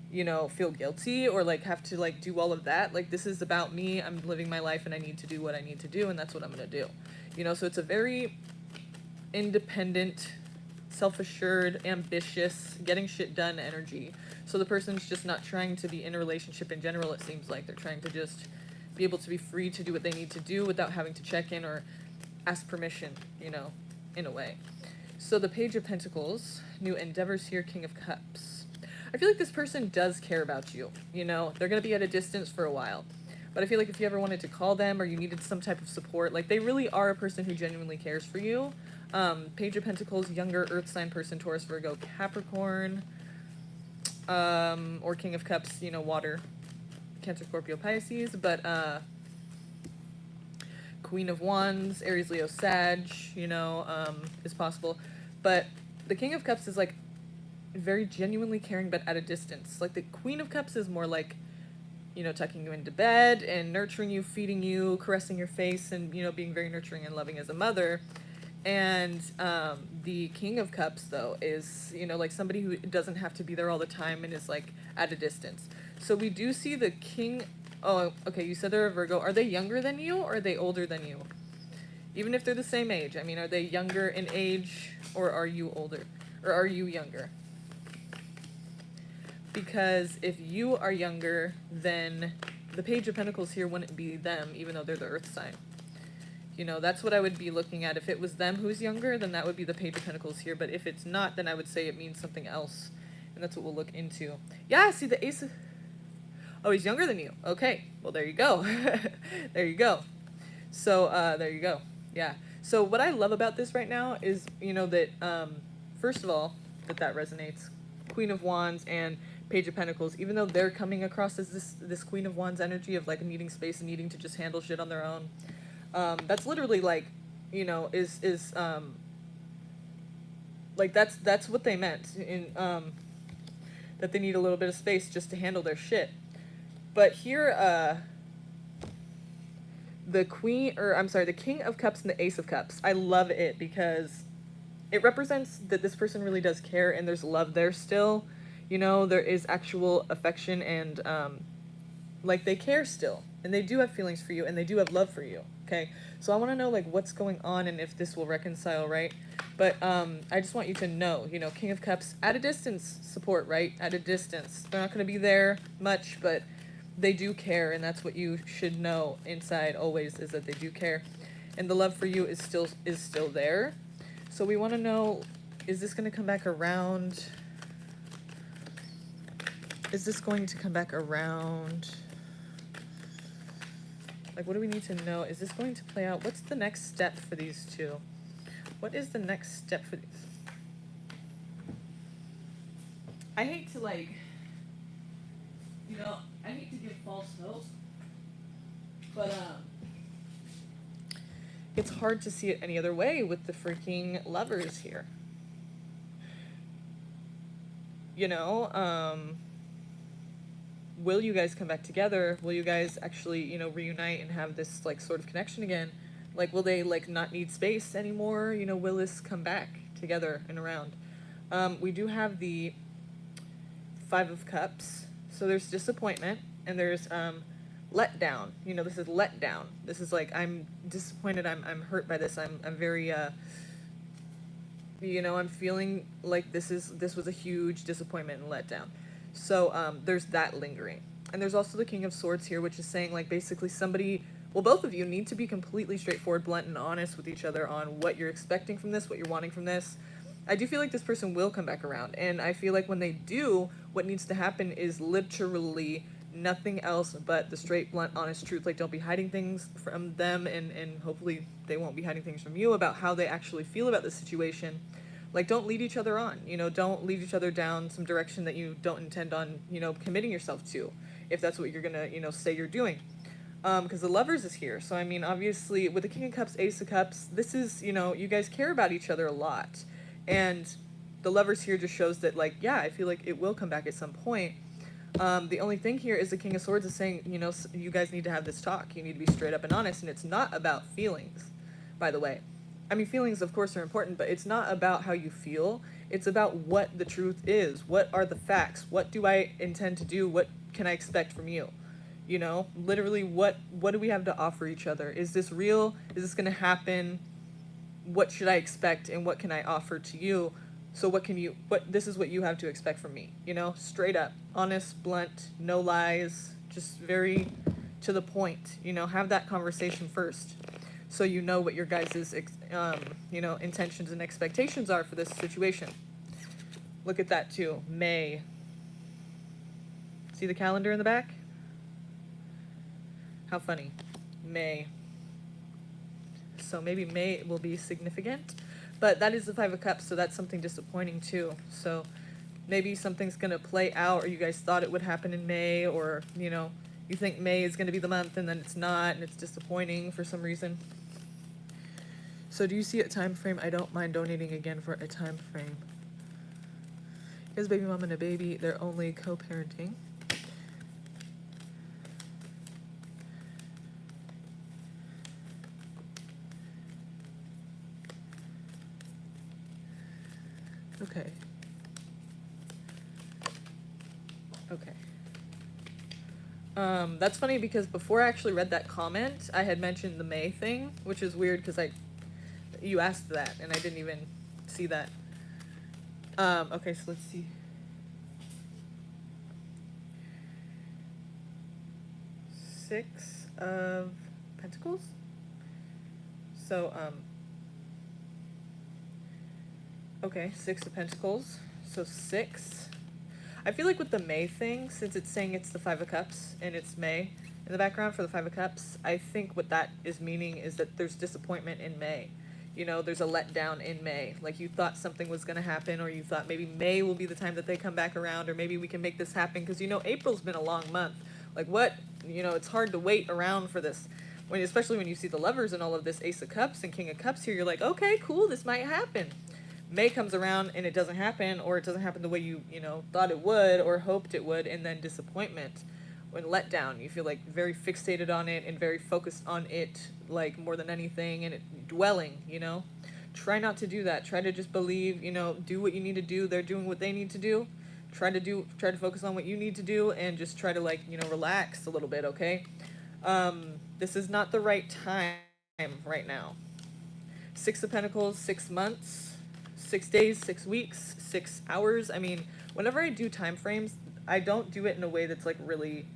you know, feel guilty or like have to like do all of that. Like this is about me, I'm living my life and I need to do what I need to do and that's what I'm gonna do. You know, so it's a very independent, self-assured, ambitious, getting shit done energy. So the person's just not trying to be in a relationship in general, it seems like. They're trying to just be able to be free to do what they need to do without having to check in or ask permission, you know, in a way. So the Page of Pentacles, new endeavors here, King of Cups. I feel like this person does care about you, you know, they're going to be at a distance for a while, but I feel like if you ever wanted to call them or you needed some type of support, like they really are a person who genuinely cares for you. Page of Pentacles, younger earth sign person, Taurus, Virgo, Capricorn, or King of Cups, you know, water, Cancer, Scorpio, Pisces, but Queen of Wands, Aries, Leo, Sag, you know, is possible, but the King of Cups is like very genuinely caring but at a distance. Like the Queen of Cups is more like you know, tucking you into bed and nurturing you, feeding you, caressing your face, and, you know, being very nurturing and loving as a mother. And the King of Cups, though, is, you know, like somebody who doesn't have to be there all the time and is like at a distance. So we do see the King. Oh, okay, you said they're a Virgo. Are they younger than you or are they older than you? Even if they're the same age, I mean, are they younger in age or are you older? Or are you younger? Because if you are younger, then the Page of Pentacles here wouldn't be them, even though they're the Earth sign. You know, that's what I would be looking at. If it was them who's younger, then that would be the Page of Pentacles here. But if it's not, then I would say it means something else. And that's what we'll look into. Yeah, see the Ace of... Oh, he's younger than you. Okay, well, there you go. There you go. So, there you go. Yeah. So what I love about this right now is, you know, that, first of all, that resonates. Queen of Wands and Page of Pentacles, even though they're coming across as this Queen of Wands energy of, like, needing space and needing to just handle shit on their own. That's literally, like, you know, like, that's what they meant in, that they need a little bit of space just to handle their shit. But here, the King of Cups and the Ace of Cups, I love it because it represents that this person really does care and there's love there still. You know, there is actual affection and, like, they care still. And they do have feelings for you and they do have love for you, okay? So I want to know, like, what's going on and if this will reconcile, right? But I just want you to know, you know, King of Cups, at a distance support, right? At a distance. They're not going to be there much, but they do care, and that's what you should know inside always, is that they do care. And the love for you is still there. So we want to know, is this going to come back around? Is this going to come back around? Like, what do we need to know? Is this going to play out? What's the next step for these two? What is the next step for these? I hate to, like, you know, I hate to give false hope, but it's hard to see it any other way with the freaking Lovers here. You know, will you guys come back together? Will you guys actually, you know, reunite and have this, like, sort of connection again? Like, will they, like, not need space anymore? You know, will this come back together and around? We do have the Five of Cups. So there's disappointment and there's letdown. You know, this is letdown. This is like, I'm disappointed, I'm hurt by this. I'm very you know, I'm feeling like this was a huge disappointment and letdown. So there's that lingering. And there's also the King of Swords here, which is saying, like, basically somebody, well, both of you need to be completely straightforward, blunt, and honest with each other on what you're expecting from this, what you're wanting from this. I do feel like this person will come back around, and I feel like when they do, what needs to happen is literally nothing else but the straight, blunt, honest truth. Like, don't be hiding things from them, and hopefully they won't be hiding things from you about how they actually feel about the situation. Like, don't lead each other on, you know, don't lead each other down some direction that you don't intend on, you know, committing yourself to, if that's what you're gonna, you know, say you're doing. Because the Lovers is here. So, I mean, obviously, with the King of Cups, Ace of Cups, this is, you know, you guys care about each other a lot. And the Lovers here just shows that, like, yeah, I feel like it will come back at some point. The only thing here is the King of Swords is saying, you know, you guys need to have this talk. You need to be straight up and honest. And it's not about feelings, by the way. I mean, feelings, of course, are important, but it's not about how you feel. It's about what the truth is. What are the facts? What do I intend to do? What can I expect from you? You know, literally, what do we have to offer each other? Is this real? Is this going to happen? What should I expect and what can I offer to you? So this is what you have to expect from me, you know, straight up, honest, blunt, no lies, just very to the point, you know, have that conversation first. So you know what your guys' you know, intentions and expectations are for this situation. Look at that too, May. See the calendar in the back? How funny, May. So maybe May will be significant, but that is the Five of Cups, so that's something disappointing too. So maybe something's going to play out, or you guys thought it would happen in May, or, you know, you think May is going to be the month and then it's not, and it's disappointing for some reason. So do you see a time frame? I don't mind donating again for a time frame. Here's baby mom and a baby. They're only co-parenting. Okay. Okay. That's funny because before I actually read that comment, I had mentioned the May thing, which is weird because you asked that and I didn't even see that. Okay, so let's see. Six of Pentacles. So, okay, Six of Pentacles. So six. I feel like with the May thing, since it's saying it's the Five of Cups and it's May in the background for the Five of Cups, I think what that is meaning is that there's disappointment in May. You know, there's a letdown in May. Like you thought something was going to happen, or you thought maybe May will be the time that they come back around, or maybe we can make this happen because, you know, April's been a long month. Like what? You know, it's hard to wait around for this. When, especially when you see the Lovers and all of this Ace of Cups and King of Cups here, you're like, okay, cool, this might happen. May comes around and it doesn't happen, or it doesn't happen the way you thought it would or hoped it would, and then disappointment. When letdown, you feel like very fixated on it and very focused on it, like more than anything, and it dwelling, Try not to do that. Try to just believe, do what you need to do. They're doing what they need to do. Try to focus on what you need to do, and just try to relax a little bit, okay? This is not the right time right now. Six of Pentacles, 6 months, 6 days, 6 weeks, 6 hours. I mean, whenever I do time frames, I don't do it in a way that's like really,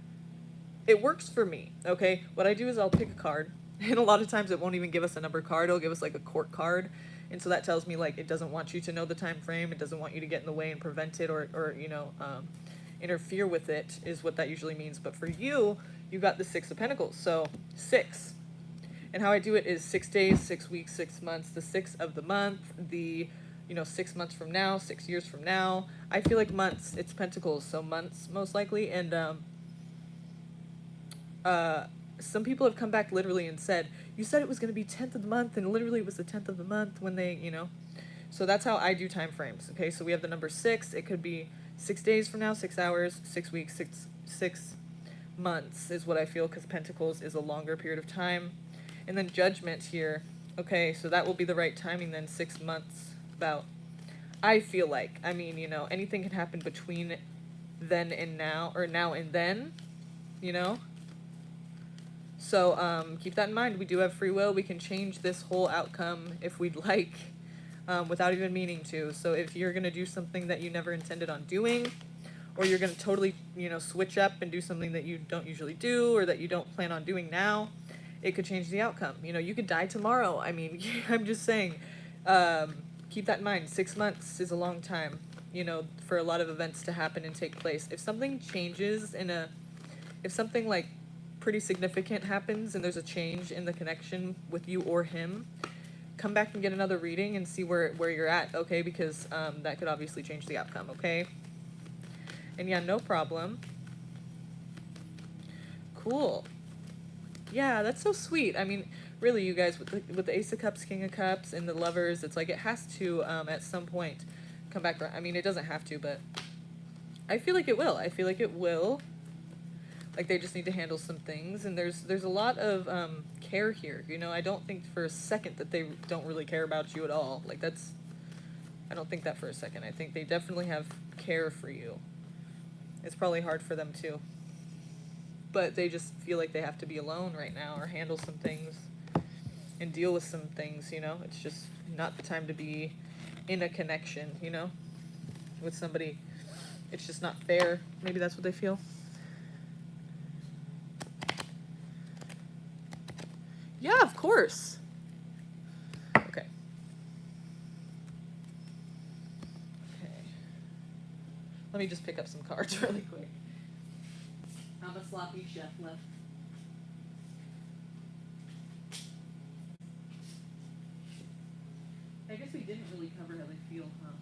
it works for me, okay? What I do is I'll pick a card, and a lot of times it won't even give us a number card. It'll give us like a court card, and so that tells me like it doesn't want you to know the time frame. It doesn't want you to get in the way and prevent it, or interfere with it, is what that usually means. But for you, you got the Six of Pentacles, so 6. And how I do it is 6 days, 6 weeks, 6 months, the 6th of the month, the 6 months from now, 6 years from now. I feel like months, it's Pentacles, so months most likely. And some people have come back literally and said, you said it was going to be 10th of the month, and literally it was the 10th of the month when they, So that's how I do time frames, okay? So we have the number 6. It could be 6 days from now, 6 hours, 6 weeks, 6 months is what I feel, because Pentacles is a longer period of time. And then Judgment here. Okay, so that will be the right timing then, 6 months about. I feel like, I mean, anything can happen between then and now, or now and then, So keep that in mind. We do have free will. We can change this whole outcome if we'd like, without even meaning to. So if you're going to do something that you never intended on doing, or you're going to totally, switch up and do something that you don't usually do, or that you don't plan on doing now, it could change the outcome. You could die tomorrow. I mean, I'm just saying, keep that in mind. 6 months is a long time, for a lot of events to happen and take place. If something changes if something like pretty significant happens and there's a change in the connection with you or him, come back and get another reading and see where you're at, okay? Because that could obviously change the outcome, okay? And yeah, no problem. Cool. Yeah, that's so sweet. I mean, really, you guys, with the Ace of Cups, King of Cups, and the Lovers, it's like it has to, at some point, come back around. I mean, it doesn't have to, but I feel like it will. I feel like it will. Like, they just need to handle some things, and there's a lot of care here. I don't think for a second that they don't really care about you at all. Like, I don't think that for a second. I think they definitely have care for you. It's probably hard for them, too. But they just feel like they have to be alone right now, or handle some things and deal with some things, It's just not the time to be in a connection, with somebody. It's just not fair. Maybe that's what they feel. Yeah, of course. Okay. Let me just pick up some cards really quick. I'm a sloppy chef left. I guess we didn't really cover how they feel, huh?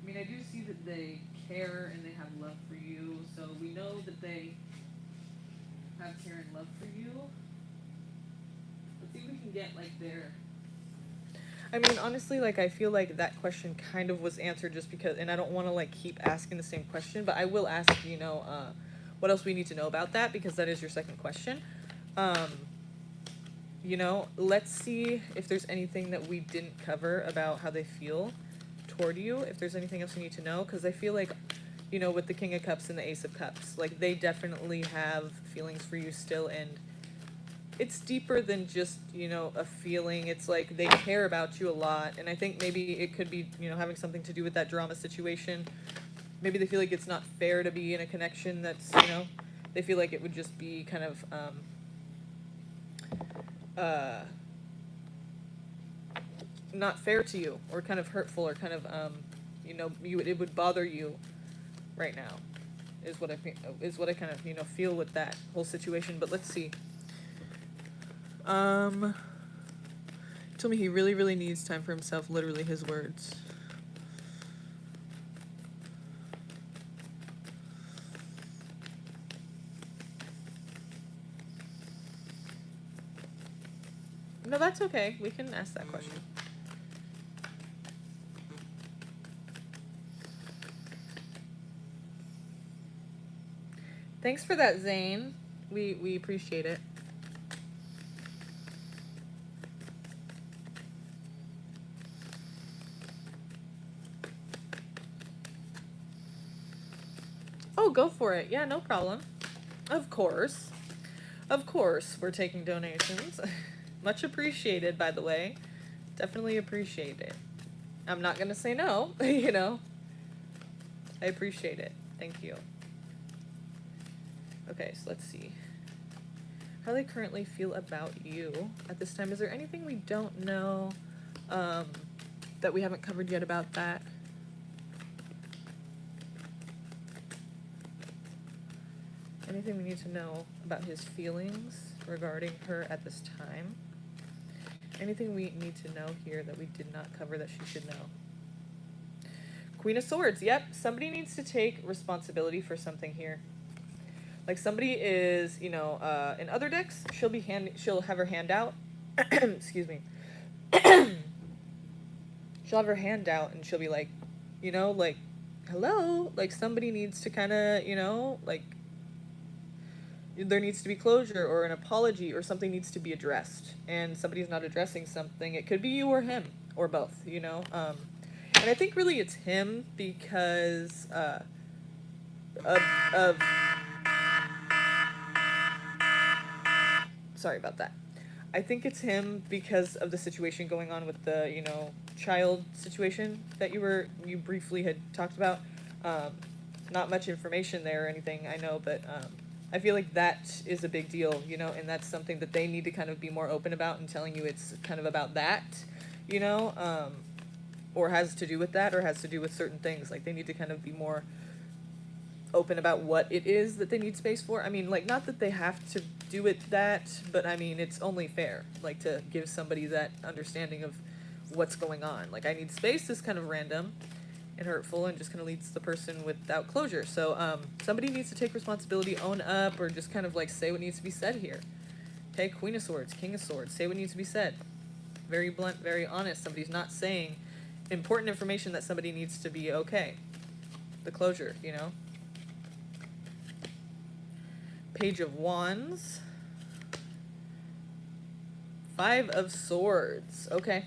I mean, I do see that they care and they have love for you, so we know that they have care and love for you. Let's see if we can get, their... I mean, honestly, I feel like that question kind of was answered just because, and I don't want to, keep asking the same question, but I will ask, what else we need to know about that, because that is your second question. Let's see if there's anything that we didn't cover about how they feel. toward you, if there's anything else you need to know, because I feel like, you know, with the King of Cups and the Ace of Cups, like, they definitely have feelings for you still, and it's deeper than just, you know, a feeling. It's like they care about you a lot, and I think maybe it could be, you know, having something to do with that drama situation. Maybe they feel like it's not fair to be in a connection that's, you know, they feel like it would just be kind of, not fair to you, or kind of hurtful, or kind of, you know, it would bother you right now, is what I kind of, you know, feel with that whole situation. But let's see. He told me he really, really needs time for himself, literally his words. No, that's okay. We can ask that question. Thanks for that, Zane. We appreciate it. Oh, go for it. Yeah, no problem. Of course. Of course, we're taking donations. Much appreciated, by the way. Definitely appreciate it. I'm not going to say no, you know. I appreciate it. Thank you. Okay, so let's see. How they currently feel about you at this time. Is there anything we don't know that we haven't covered yet about that? Anything we need to know about his feelings regarding her at this time? Anything we need to know here that we did not cover that she should know? Queen of Swords. Yep, somebody needs to take responsibility for something here. Like, somebody is, you know, in other decks, she'll have her hand out. Excuse me. She'll have her hand out and she'll be like, you know, like, hello? Like, somebody needs to kind of, you know, like, there needs to be closure or an apology, or something needs to be addressed, and somebody's not addressing something. It could be you or him, or both, you know. And I think really it's him because of sorry about that. I think it's him because of the situation going on with the, you know, child situation that you briefly had talked about. Not much information there or anything, I know, but I feel like that is a big deal, you know, and that's something that they need to kind of be more open about, and telling you it's kind of about that, you know, or has to do with that, or has to do with certain things. Like, they need to kind of be more open about what it is that they need space for. I mean, like, not that they have to do it that, but I mean, it's only fair, like, to give somebody that understanding of what's going on. Like, I need space is kind of random and hurtful, and just kind of leads the person without closure. So somebody needs to take responsibility, own up, or just kind of like say what needs to be said here. Okay, Queen of Swords, King of Swords, say what needs to be said. Very blunt, very honest. Somebody's not saying important information that somebody needs to be okay. The closure, you know. Page of Wands. 5 of Swords. Okay.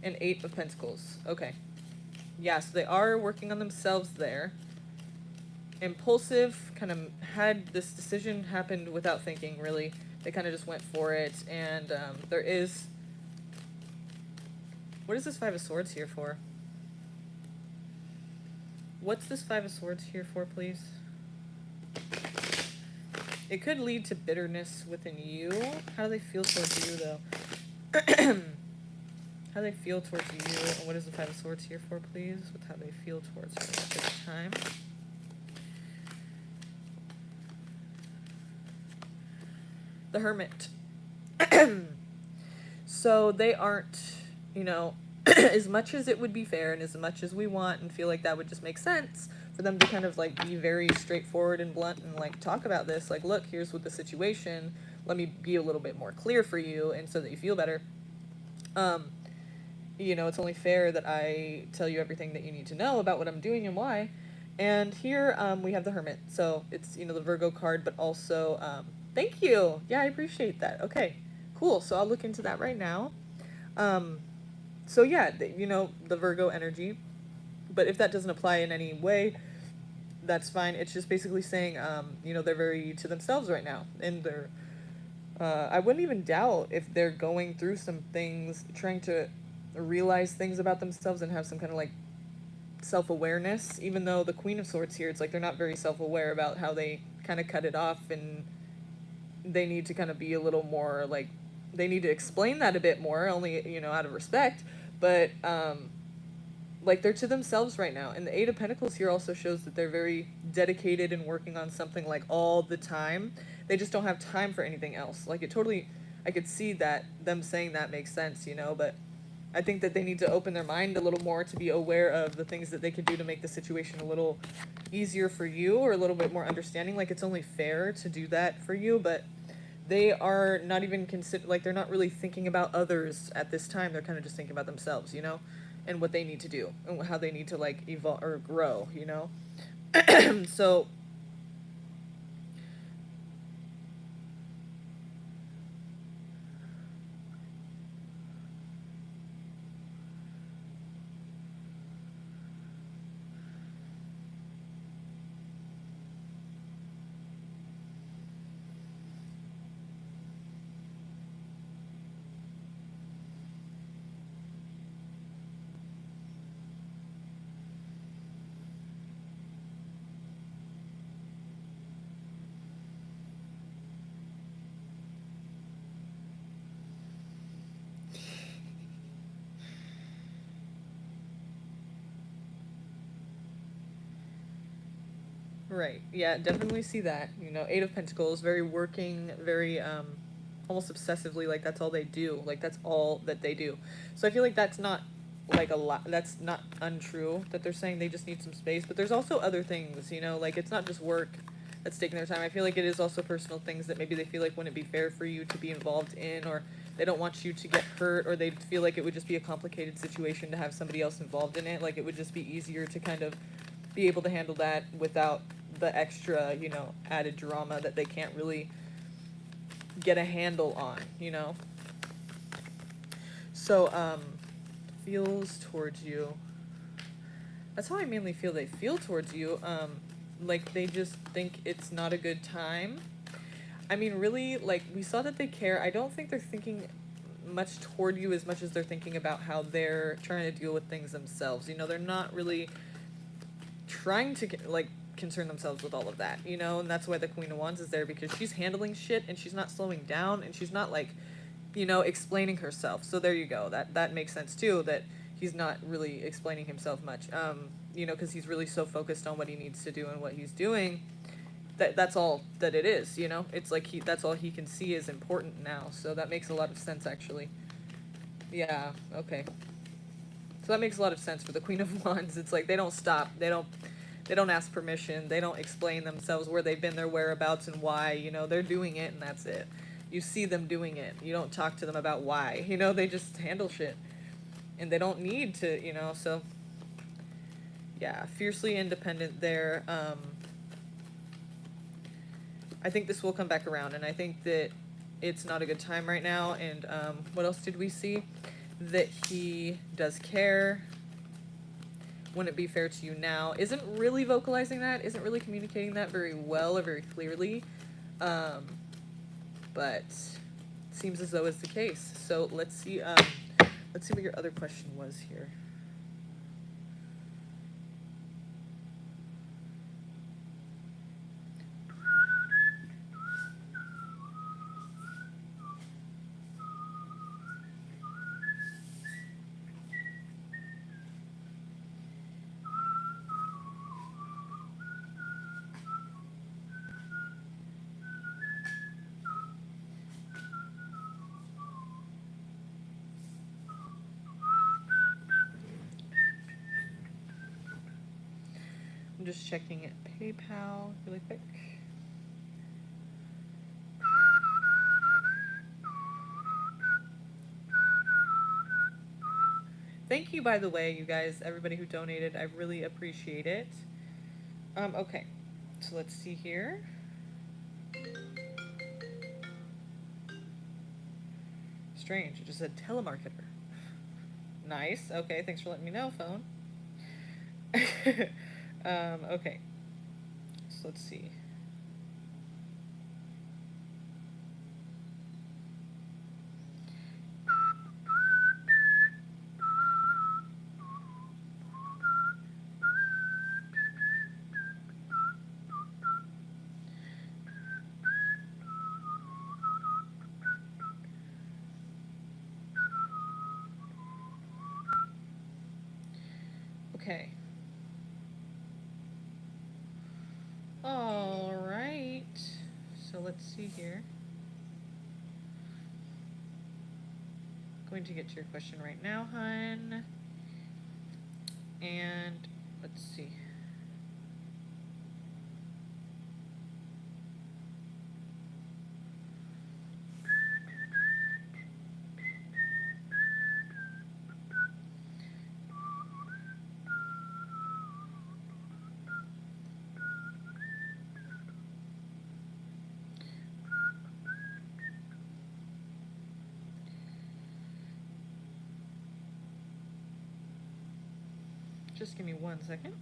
And 8 of Pentacles. Okay. Yeah, so they are working on themselves there. Impulsive, kind of had this decision happened without thinking, really. They kind of just went for it. And there is... What is this 5 of Swords here for? What's this 5 of Swords here for, please? It could lead to bitterness within you. How do they feel towards you, though? How they feel towards you, and what is the 5 of Swords here for, please? With how they feel towards her at this time. The Hermit. So they aren't, you know, as much as it would be fair, and as much as we want and feel like that would just make sense for them to kind of like be very straightforward and blunt and like talk about this, like, look, here's what the situation, let me be a little bit more clear for you, and so that you feel better. You know, it's only fair that I tell you everything that you need to know about what I'm doing and why. And here we have the Hermit. So it's, you know, the Virgo card, but also, thank you. Yeah, I appreciate that. Okay, cool. So I'll look into that right now. So yeah, you know, the Virgo energy. But if that doesn't apply in any way, that's fine. It's just basically saying, you know, they're very to themselves right now, and they're. I wouldn't even doubt if they're going through some things, trying to realize things about themselves and have some kind of like self awareness. Even though the Queen of Swords here, it's like they're not very self aware about how they kind of cut it off, and they need to kind of be a little more like, they need to explain that a bit more, only, you know, out of respect. But like they're to themselves right now, and the Eight of Pentacles here also shows that they're very dedicated and working on something like all the time. They just don't have time for anything else. Like it totally, I could see that them saying that makes sense, you know. But I think that they need to open their mind a little more to be aware of the things that they could do to make the situation a little easier for you, or a little bit more understanding. Like it's only fair to do that for you, but they are not even like they're not really thinking about others at this time. They're kind of just thinking about themselves, you know, and what they need to do and how they need to like evolve or grow, you know. So right, yeah, definitely see that. You know, Eight of Pentacles, very working, very almost obsessively, like that's all they do, like that's all that they do. So I feel like that's not like a lot, that's not untrue that they're saying they just need some space. But there's also other things, you know, like it's not just work that's taking their time. I feel like it is also personal things that maybe they feel like wouldn't be fair for you to be involved in, or they don't want you to get hurt, or they feel like it would just be a complicated situation to have somebody else involved in it. Like it would just be easier to kind of be able to handle that without the extra, you know, added drama that they can't really get a handle on, you know. So feels towards you, that's how I mainly feel they feel towards you. Like they just think it's not a good time. I mean, really, like we saw that they care. I don't think they're thinking much toward you as much as they're thinking about how they're trying to deal with things themselves. You know, they're not really trying to like concern themselves with all of that, you know. And that's why the Queen of Wands is there, because she's handling shit and she's not slowing down, and she's not like, you know, explaining herself. So there you go, that makes sense too, that he's not really explaining himself much, you know, because he's really so focused on what he needs to do and what he's doing, that's all that it is, you know. It's like that's all he can see is important now. So that makes a lot of sense, actually. Yeah, okay. So that makes a lot of sense for the Queen of Wands. It's like they don't stop. They don't ask permission. They don't explain themselves, where they've been, their whereabouts, and why. You know, they're doing it, and that's it. You see them doing it. You don't talk to them about why. You know, they just handle shit. And they don't need to, you know, so yeah, fiercely independent there. I think this will come back around, and I think that it's not a good time right now. And what else did we see? That he does care. Wouldn't it be fair to you now? Isn't really vocalizing that, isn't really communicating that very well or very clearly. But seems as though it's the case. So let's see what your other question was here. I'm just checking at PayPal really quick. Thank you, by the way, you guys, everybody who donated. I really appreciate it. Okay, so let's see here. Strange, it just said telemarketer. Nice. Okay, thanks for letting me know, phone. Okay. So let's see. Okay. All right. So let's see here. Going to get to your question right now, hun. And let's see. Just give me 1 second.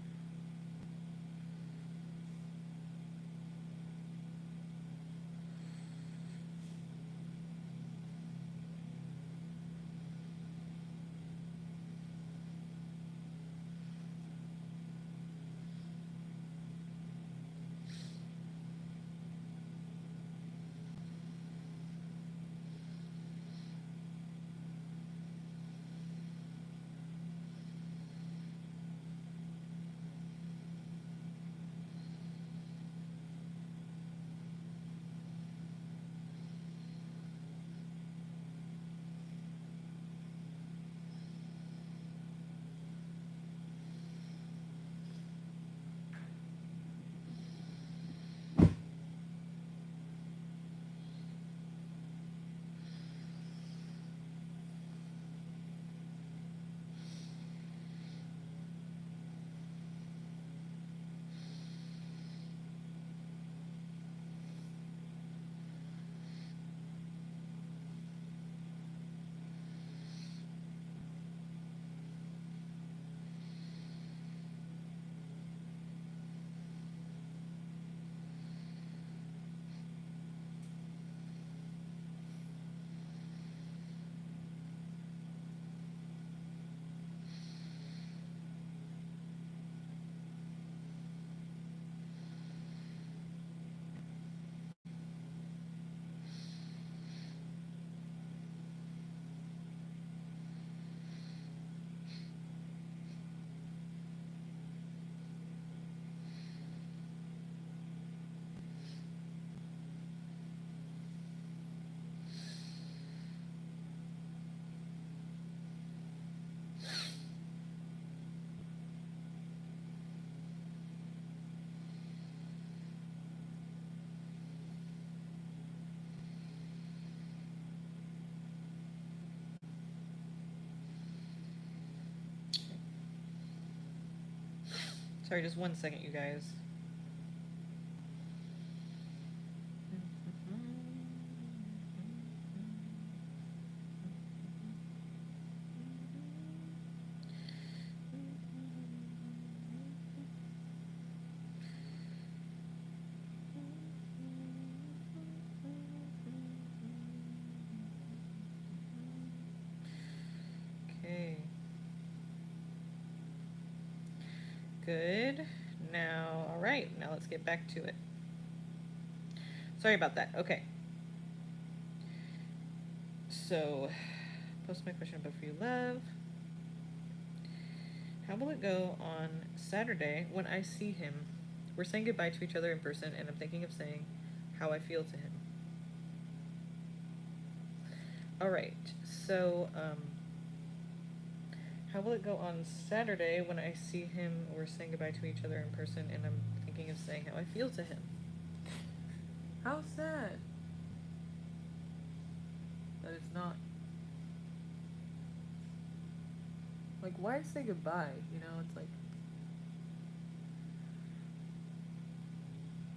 Sorry, just 1 second, you guys. Okay. Good. Now, all right, now let's get back to it. Sorry about that. Okay. So, post my question above for you, love. How will it go on Saturday when I see him? We're saying goodbye to each other in person, and I'm thinking of saying how I feel to him. All right. So, how will it go on Saturday when I see him? We're saying goodbye to each other in person, and I'm thinking of saying how I feel to him. How sad that it's not. Like, why say goodbye? You know, it's like,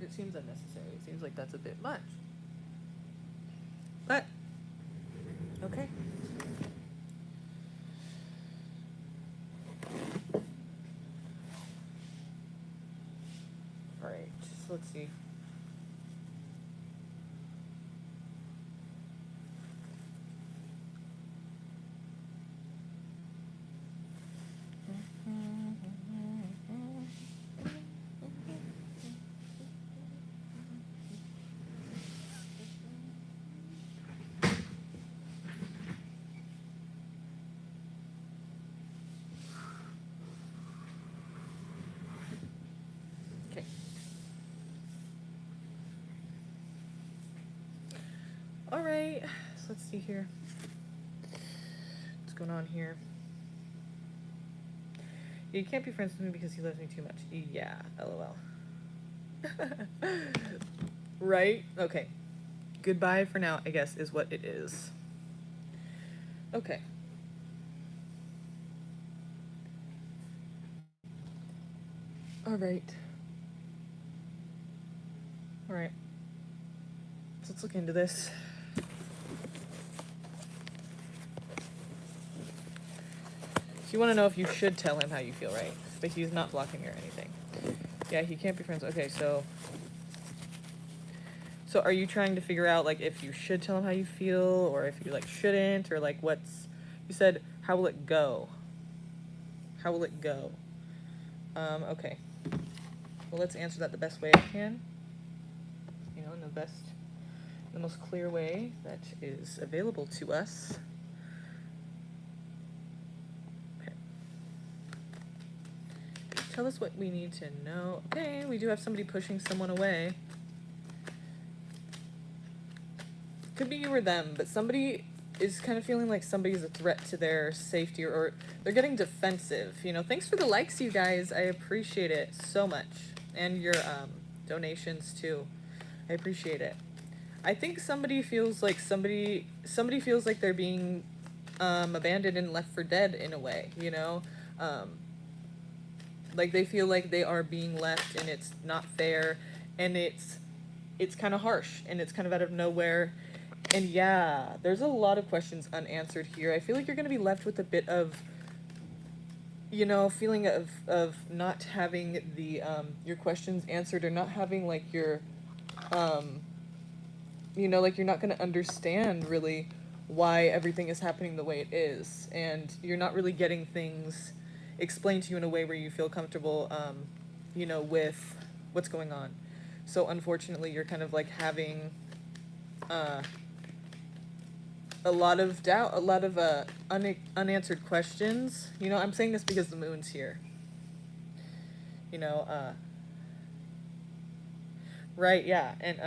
it seems unnecessary. It seems like that's a bit much. But, okay. let's see. Okay. All right, so let's see here. What's going on here? You can't be friends with me because he loves me too much. Yeah, lol. Right? Okay. Goodbye for now, I guess, is what it is. Okay. All right. All right. So let's look into this. So you want to know if you should tell him how you feel, right? But he's not blocking you or anything. Yeah, he can't be friends. Okay, so are you trying to figure out, like, if you should tell him how you feel, or if you, like, shouldn't, or, like, what's... You said, how will it go? How will it go? Okay. Well, let's answer that the best way I can. You know, in the most clear way that is available to us. Okay. Tell us what we need to know. Okay, we do have somebody pushing someone away. Could be you or them, but somebody is kind of feeling like somebody's a threat to their safety, or they're getting defensive. You know, thanks for the likes, you guys. I appreciate it so much. And your donations too. I appreciate it. I think somebody feels like feels like they're being abandoned and left for dead in a way, you know? Like they feel like they are being left and it's not fair, and it's kind of harsh and it's kind of out of nowhere. And yeah, there's a lot of questions unanswered here. I feel like you're going to be left with a bit of, you know, feeling of not having the your questions answered, or not having like your you know, like you're not going to understand really why everything is happening the way it is, and you're not really getting things explained to you in a way where you feel comfortable you know, with what's going on. So unfortunately you're kind of like having a lot of doubt, a lot of unanswered questions. You know, I'm saying this because the moon's here. You know, right, yeah, and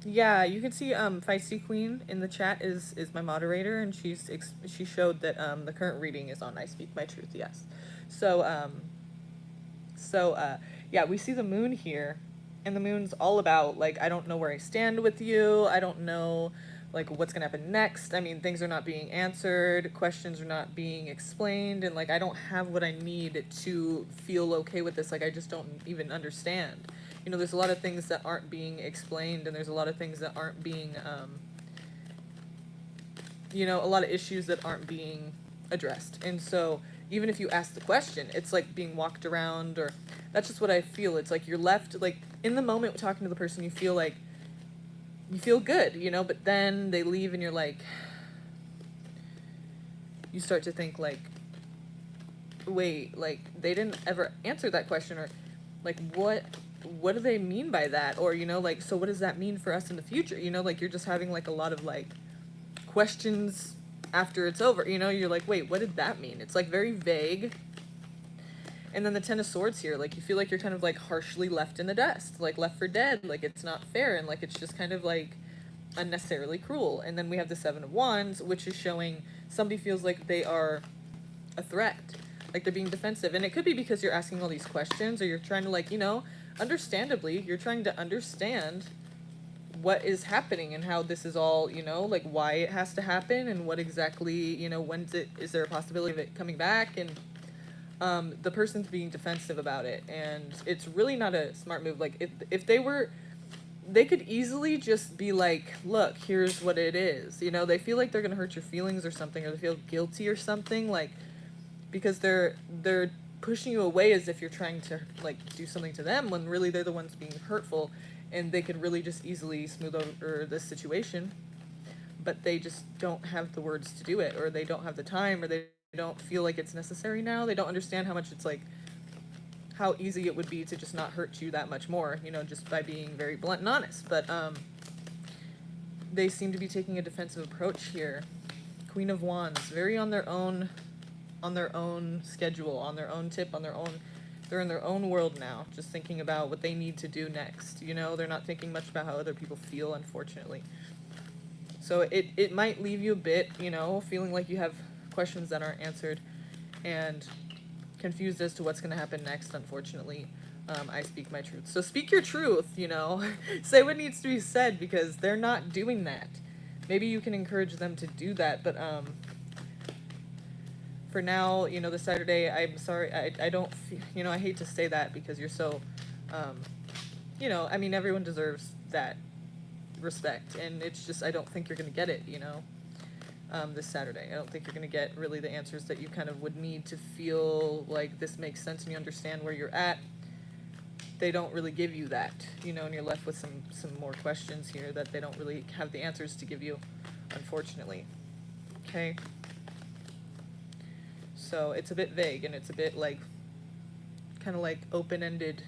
yeah, you can see Feisty Queen in the chat is my moderator, and she showed that the current reading is on I Speak My Truth. Yes. So yeah, we see the moon here, and the moon's all about like, I don't know where I stand with you. I don't know like what's gonna happen next. I mean, things are not being answered, questions are not being explained, and like I don't have what I need to feel okay with this. Like I just don't even understand. You know, there's a lot of things that aren't being explained, and there's a lot of things that aren't being you know, a lot of issues that aren't being addressed. And so even if you ask the question, it's like being walked around, or that's just what I feel. It's like you're left, like in the moment talking to the person, you feel like, you feel good, you know, but then they leave and you're like, you start to think like, wait, like they didn't ever answer that question, or like what do they mean by that? Or, you know, like, so what does that mean for us in the future? You know, like you're just having like a lot of like questions after it's over. You know, you're like, wait, what did that mean? It's like very vague. And then the Ten of Swords here, like you feel like you're kind of like harshly left in the dust, like left for dead, like it's not fair, and like it's just kind of like unnecessarily cruel. And then we have the Seven of Wands, which is showing somebody feels like they are a threat, like they're being defensive. And it could be because you're asking all these questions, or you're trying to, like, you know, understandably, you're trying to understand what is happening and how this is all, you know, like why it has to happen, and what exactly, you know, is there a possibility of it coming back? And the person's being defensive about it, and it's really not a smart move. Like if they could easily just be like, look, here's what it is. You know, they feel like they're gonna hurt your feelings or something, or they feel guilty or something. Like because they're pushing you away as if you're trying to like do something to them, when really they're the ones being hurtful, and they could really just easily smooth over this situation, but they just don't have the words to do it, or they don't have the time, or they don't feel like it's necessary now. They don't understand how much it's like, how easy it would be to just not hurt you that much more, you know, just by being very blunt and honest. But they seem to be taking a defensive approach here. Queen of Wands, very on their own schedule, on their own tip, on their own, they're in their own world now, just thinking about what they need to do next. You know, they're not thinking much about how other people feel, unfortunately. So it might leave you a bit, you know, feeling like you have questions that aren't answered and confused as to what's going to happen next, unfortunately. I speak my truth. So speak your truth, you know. Say what needs to be said, because they're not doing that. Maybe you can encourage them to do that, but for now, you know, this Saturday, I'm sorry, I don't feel, you know, I hate to say that because you're so, you know, I mean, everyone deserves that respect, and it's just, I don't think you're going to get it, you know, this Saturday. I don't think you're going to get really the answers that you kind of would need to feel like this makes sense and you understand where you're at. They don't really give you that, you know, and you're left with some more questions here that they don't really have the answers to give you, unfortunately. Okay? So it's a bit vague, and it's a bit like, kind of like open-ended,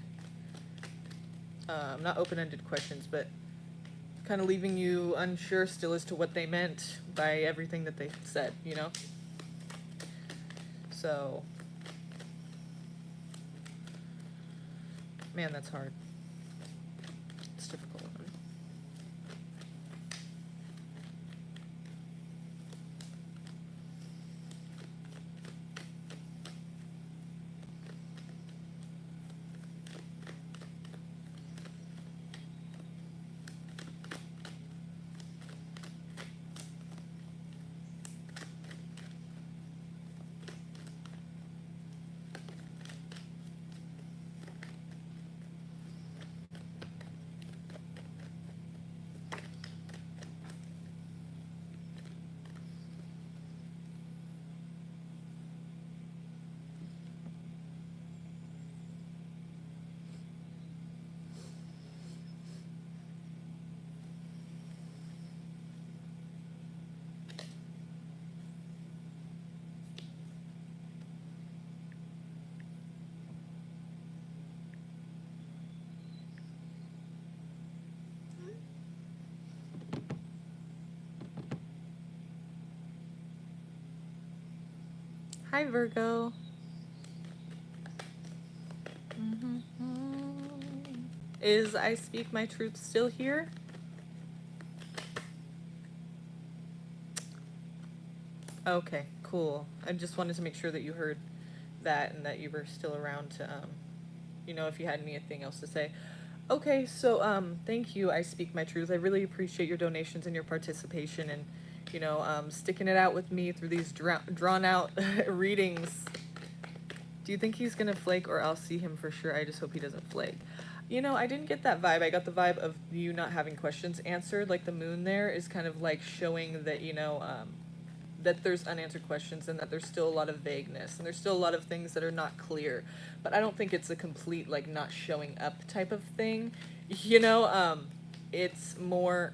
not open-ended questions, but kind of leaving you unsure still as to what they meant by everything that they said, you know? So, man, that's hard. It's difficult. Hi, Virgo. Is I Speak My Truth still here? Okay, cool. I just wanted to make sure that you heard that and that you were still around to, you know, if you had anything else to say. Okay, so, thank you, I Speak My Truth. I really appreciate your donations and your participation, and, you know, sticking it out with me through these drawn out readings. Do you think he's gonna flake, or I'll see him for sure? I just hope he doesn't flake. You know, I didn't get that vibe. I got the vibe of you not having questions answered. Like, the moon there is kind of like showing that, you know, that there's unanswered questions, and that there's still a lot of vagueness, and there's still a lot of things that are not clear. But I don't think it's a complete, like, not showing up type of thing. You know, it's more,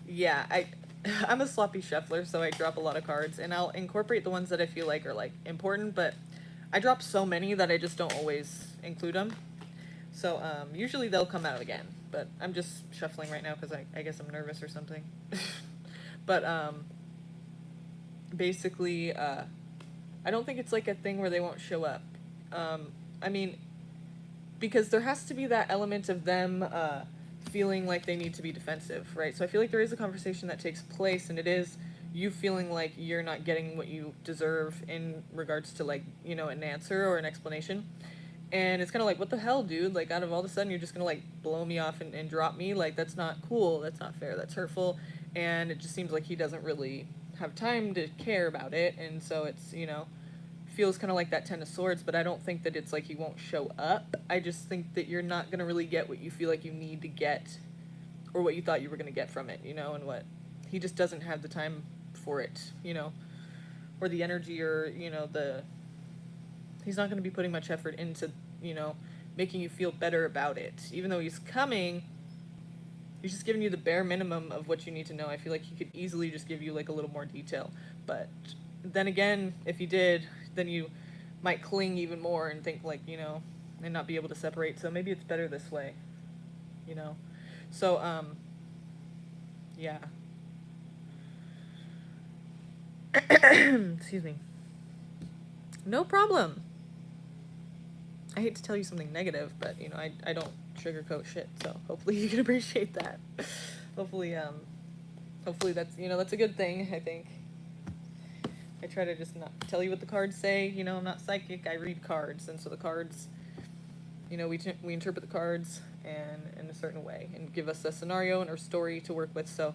yeah, I'm a sloppy shuffler, so I drop a lot of cards, and I'll incorporate the ones that I feel like are, like, important, but I drop so many that I just don't always include them. So, usually they'll come out again, but I'm just shuffling right now because I guess I'm nervous or something. But, basically, I don't think it's like a thing where they won't show up. I mean, because there has to be that element of them, feeling like they need to be defensive, right? So I feel like there is a conversation that takes place, and it is you feeling like you're not getting what you deserve in regards to, like, you know, an answer or an explanation. And it's kind of like, what the hell, dude? Like, out of all of a sudden, you're just going to, like, blow me off and drop me? Like, that's not cool. That's not fair. That's hurtful. And it just seems like he doesn't really have time to care about it. And so it's, you know, feels kind of like that Ten of Swords, but I don't think that it's like he won't show up. I just think that you're not going to really get what you feel like you need to get, or what you thought you were going to get from it, you know, and what he just doesn't have the time for it, you know. or the energy, or, you know, he's not going to be putting much effort into, you know, making you feel better about it. Even though he's coming, he's just giving you the bare minimum of what you need to know. I feel like he could easily just give you like a little more detail. But then again, if he did, then you might cling even more and think like, you know, and not be able to separate. So maybe it's better this way, you know. So, yeah. Excuse me. No problem. I hate to tell you something negative, but, you know, I don't sugarcoat shit, so hopefully you can appreciate that. Hopefully that's, you know, that's a good thing, I think. I try to just not tell you what the cards say. You know, I'm not psychic, I read cards, and so the cards, you know, we interpret the cards and in a certain way and give us a scenario and a story to work with. So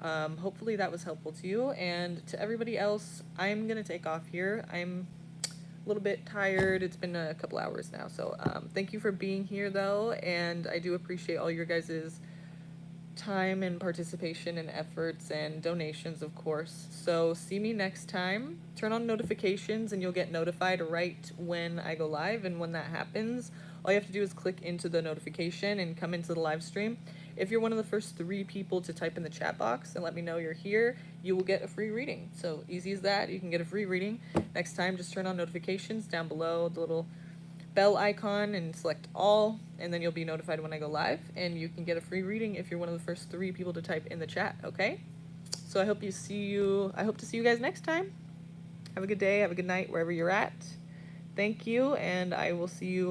hopefully that was helpful to you. And to everybody else, I'm going to take off here. I'm a little bit tired. It's been a couple hours now. So thank you for being here, though. And I do appreciate all your guys' time and participation and efforts and donations, of course. So see me next time. Turn on notifications and you'll get notified right when I go live. And when that happens, all you have to do is click into the notification and come into the live stream. If you're one of the first 3 people to type in the chat box and let me know you're here, you will get a free reading. So easy as that. You can get a free reading. Next time, just turn on notifications down below, the little bell icon, and select all, and then you'll be notified when I go live, and you can get a free reading if you're one of the first 3 people to type in the chat. Okay, so I hope to see you guys next time. Have a good day, have a good night wherever you're at. Thank you, and I will see you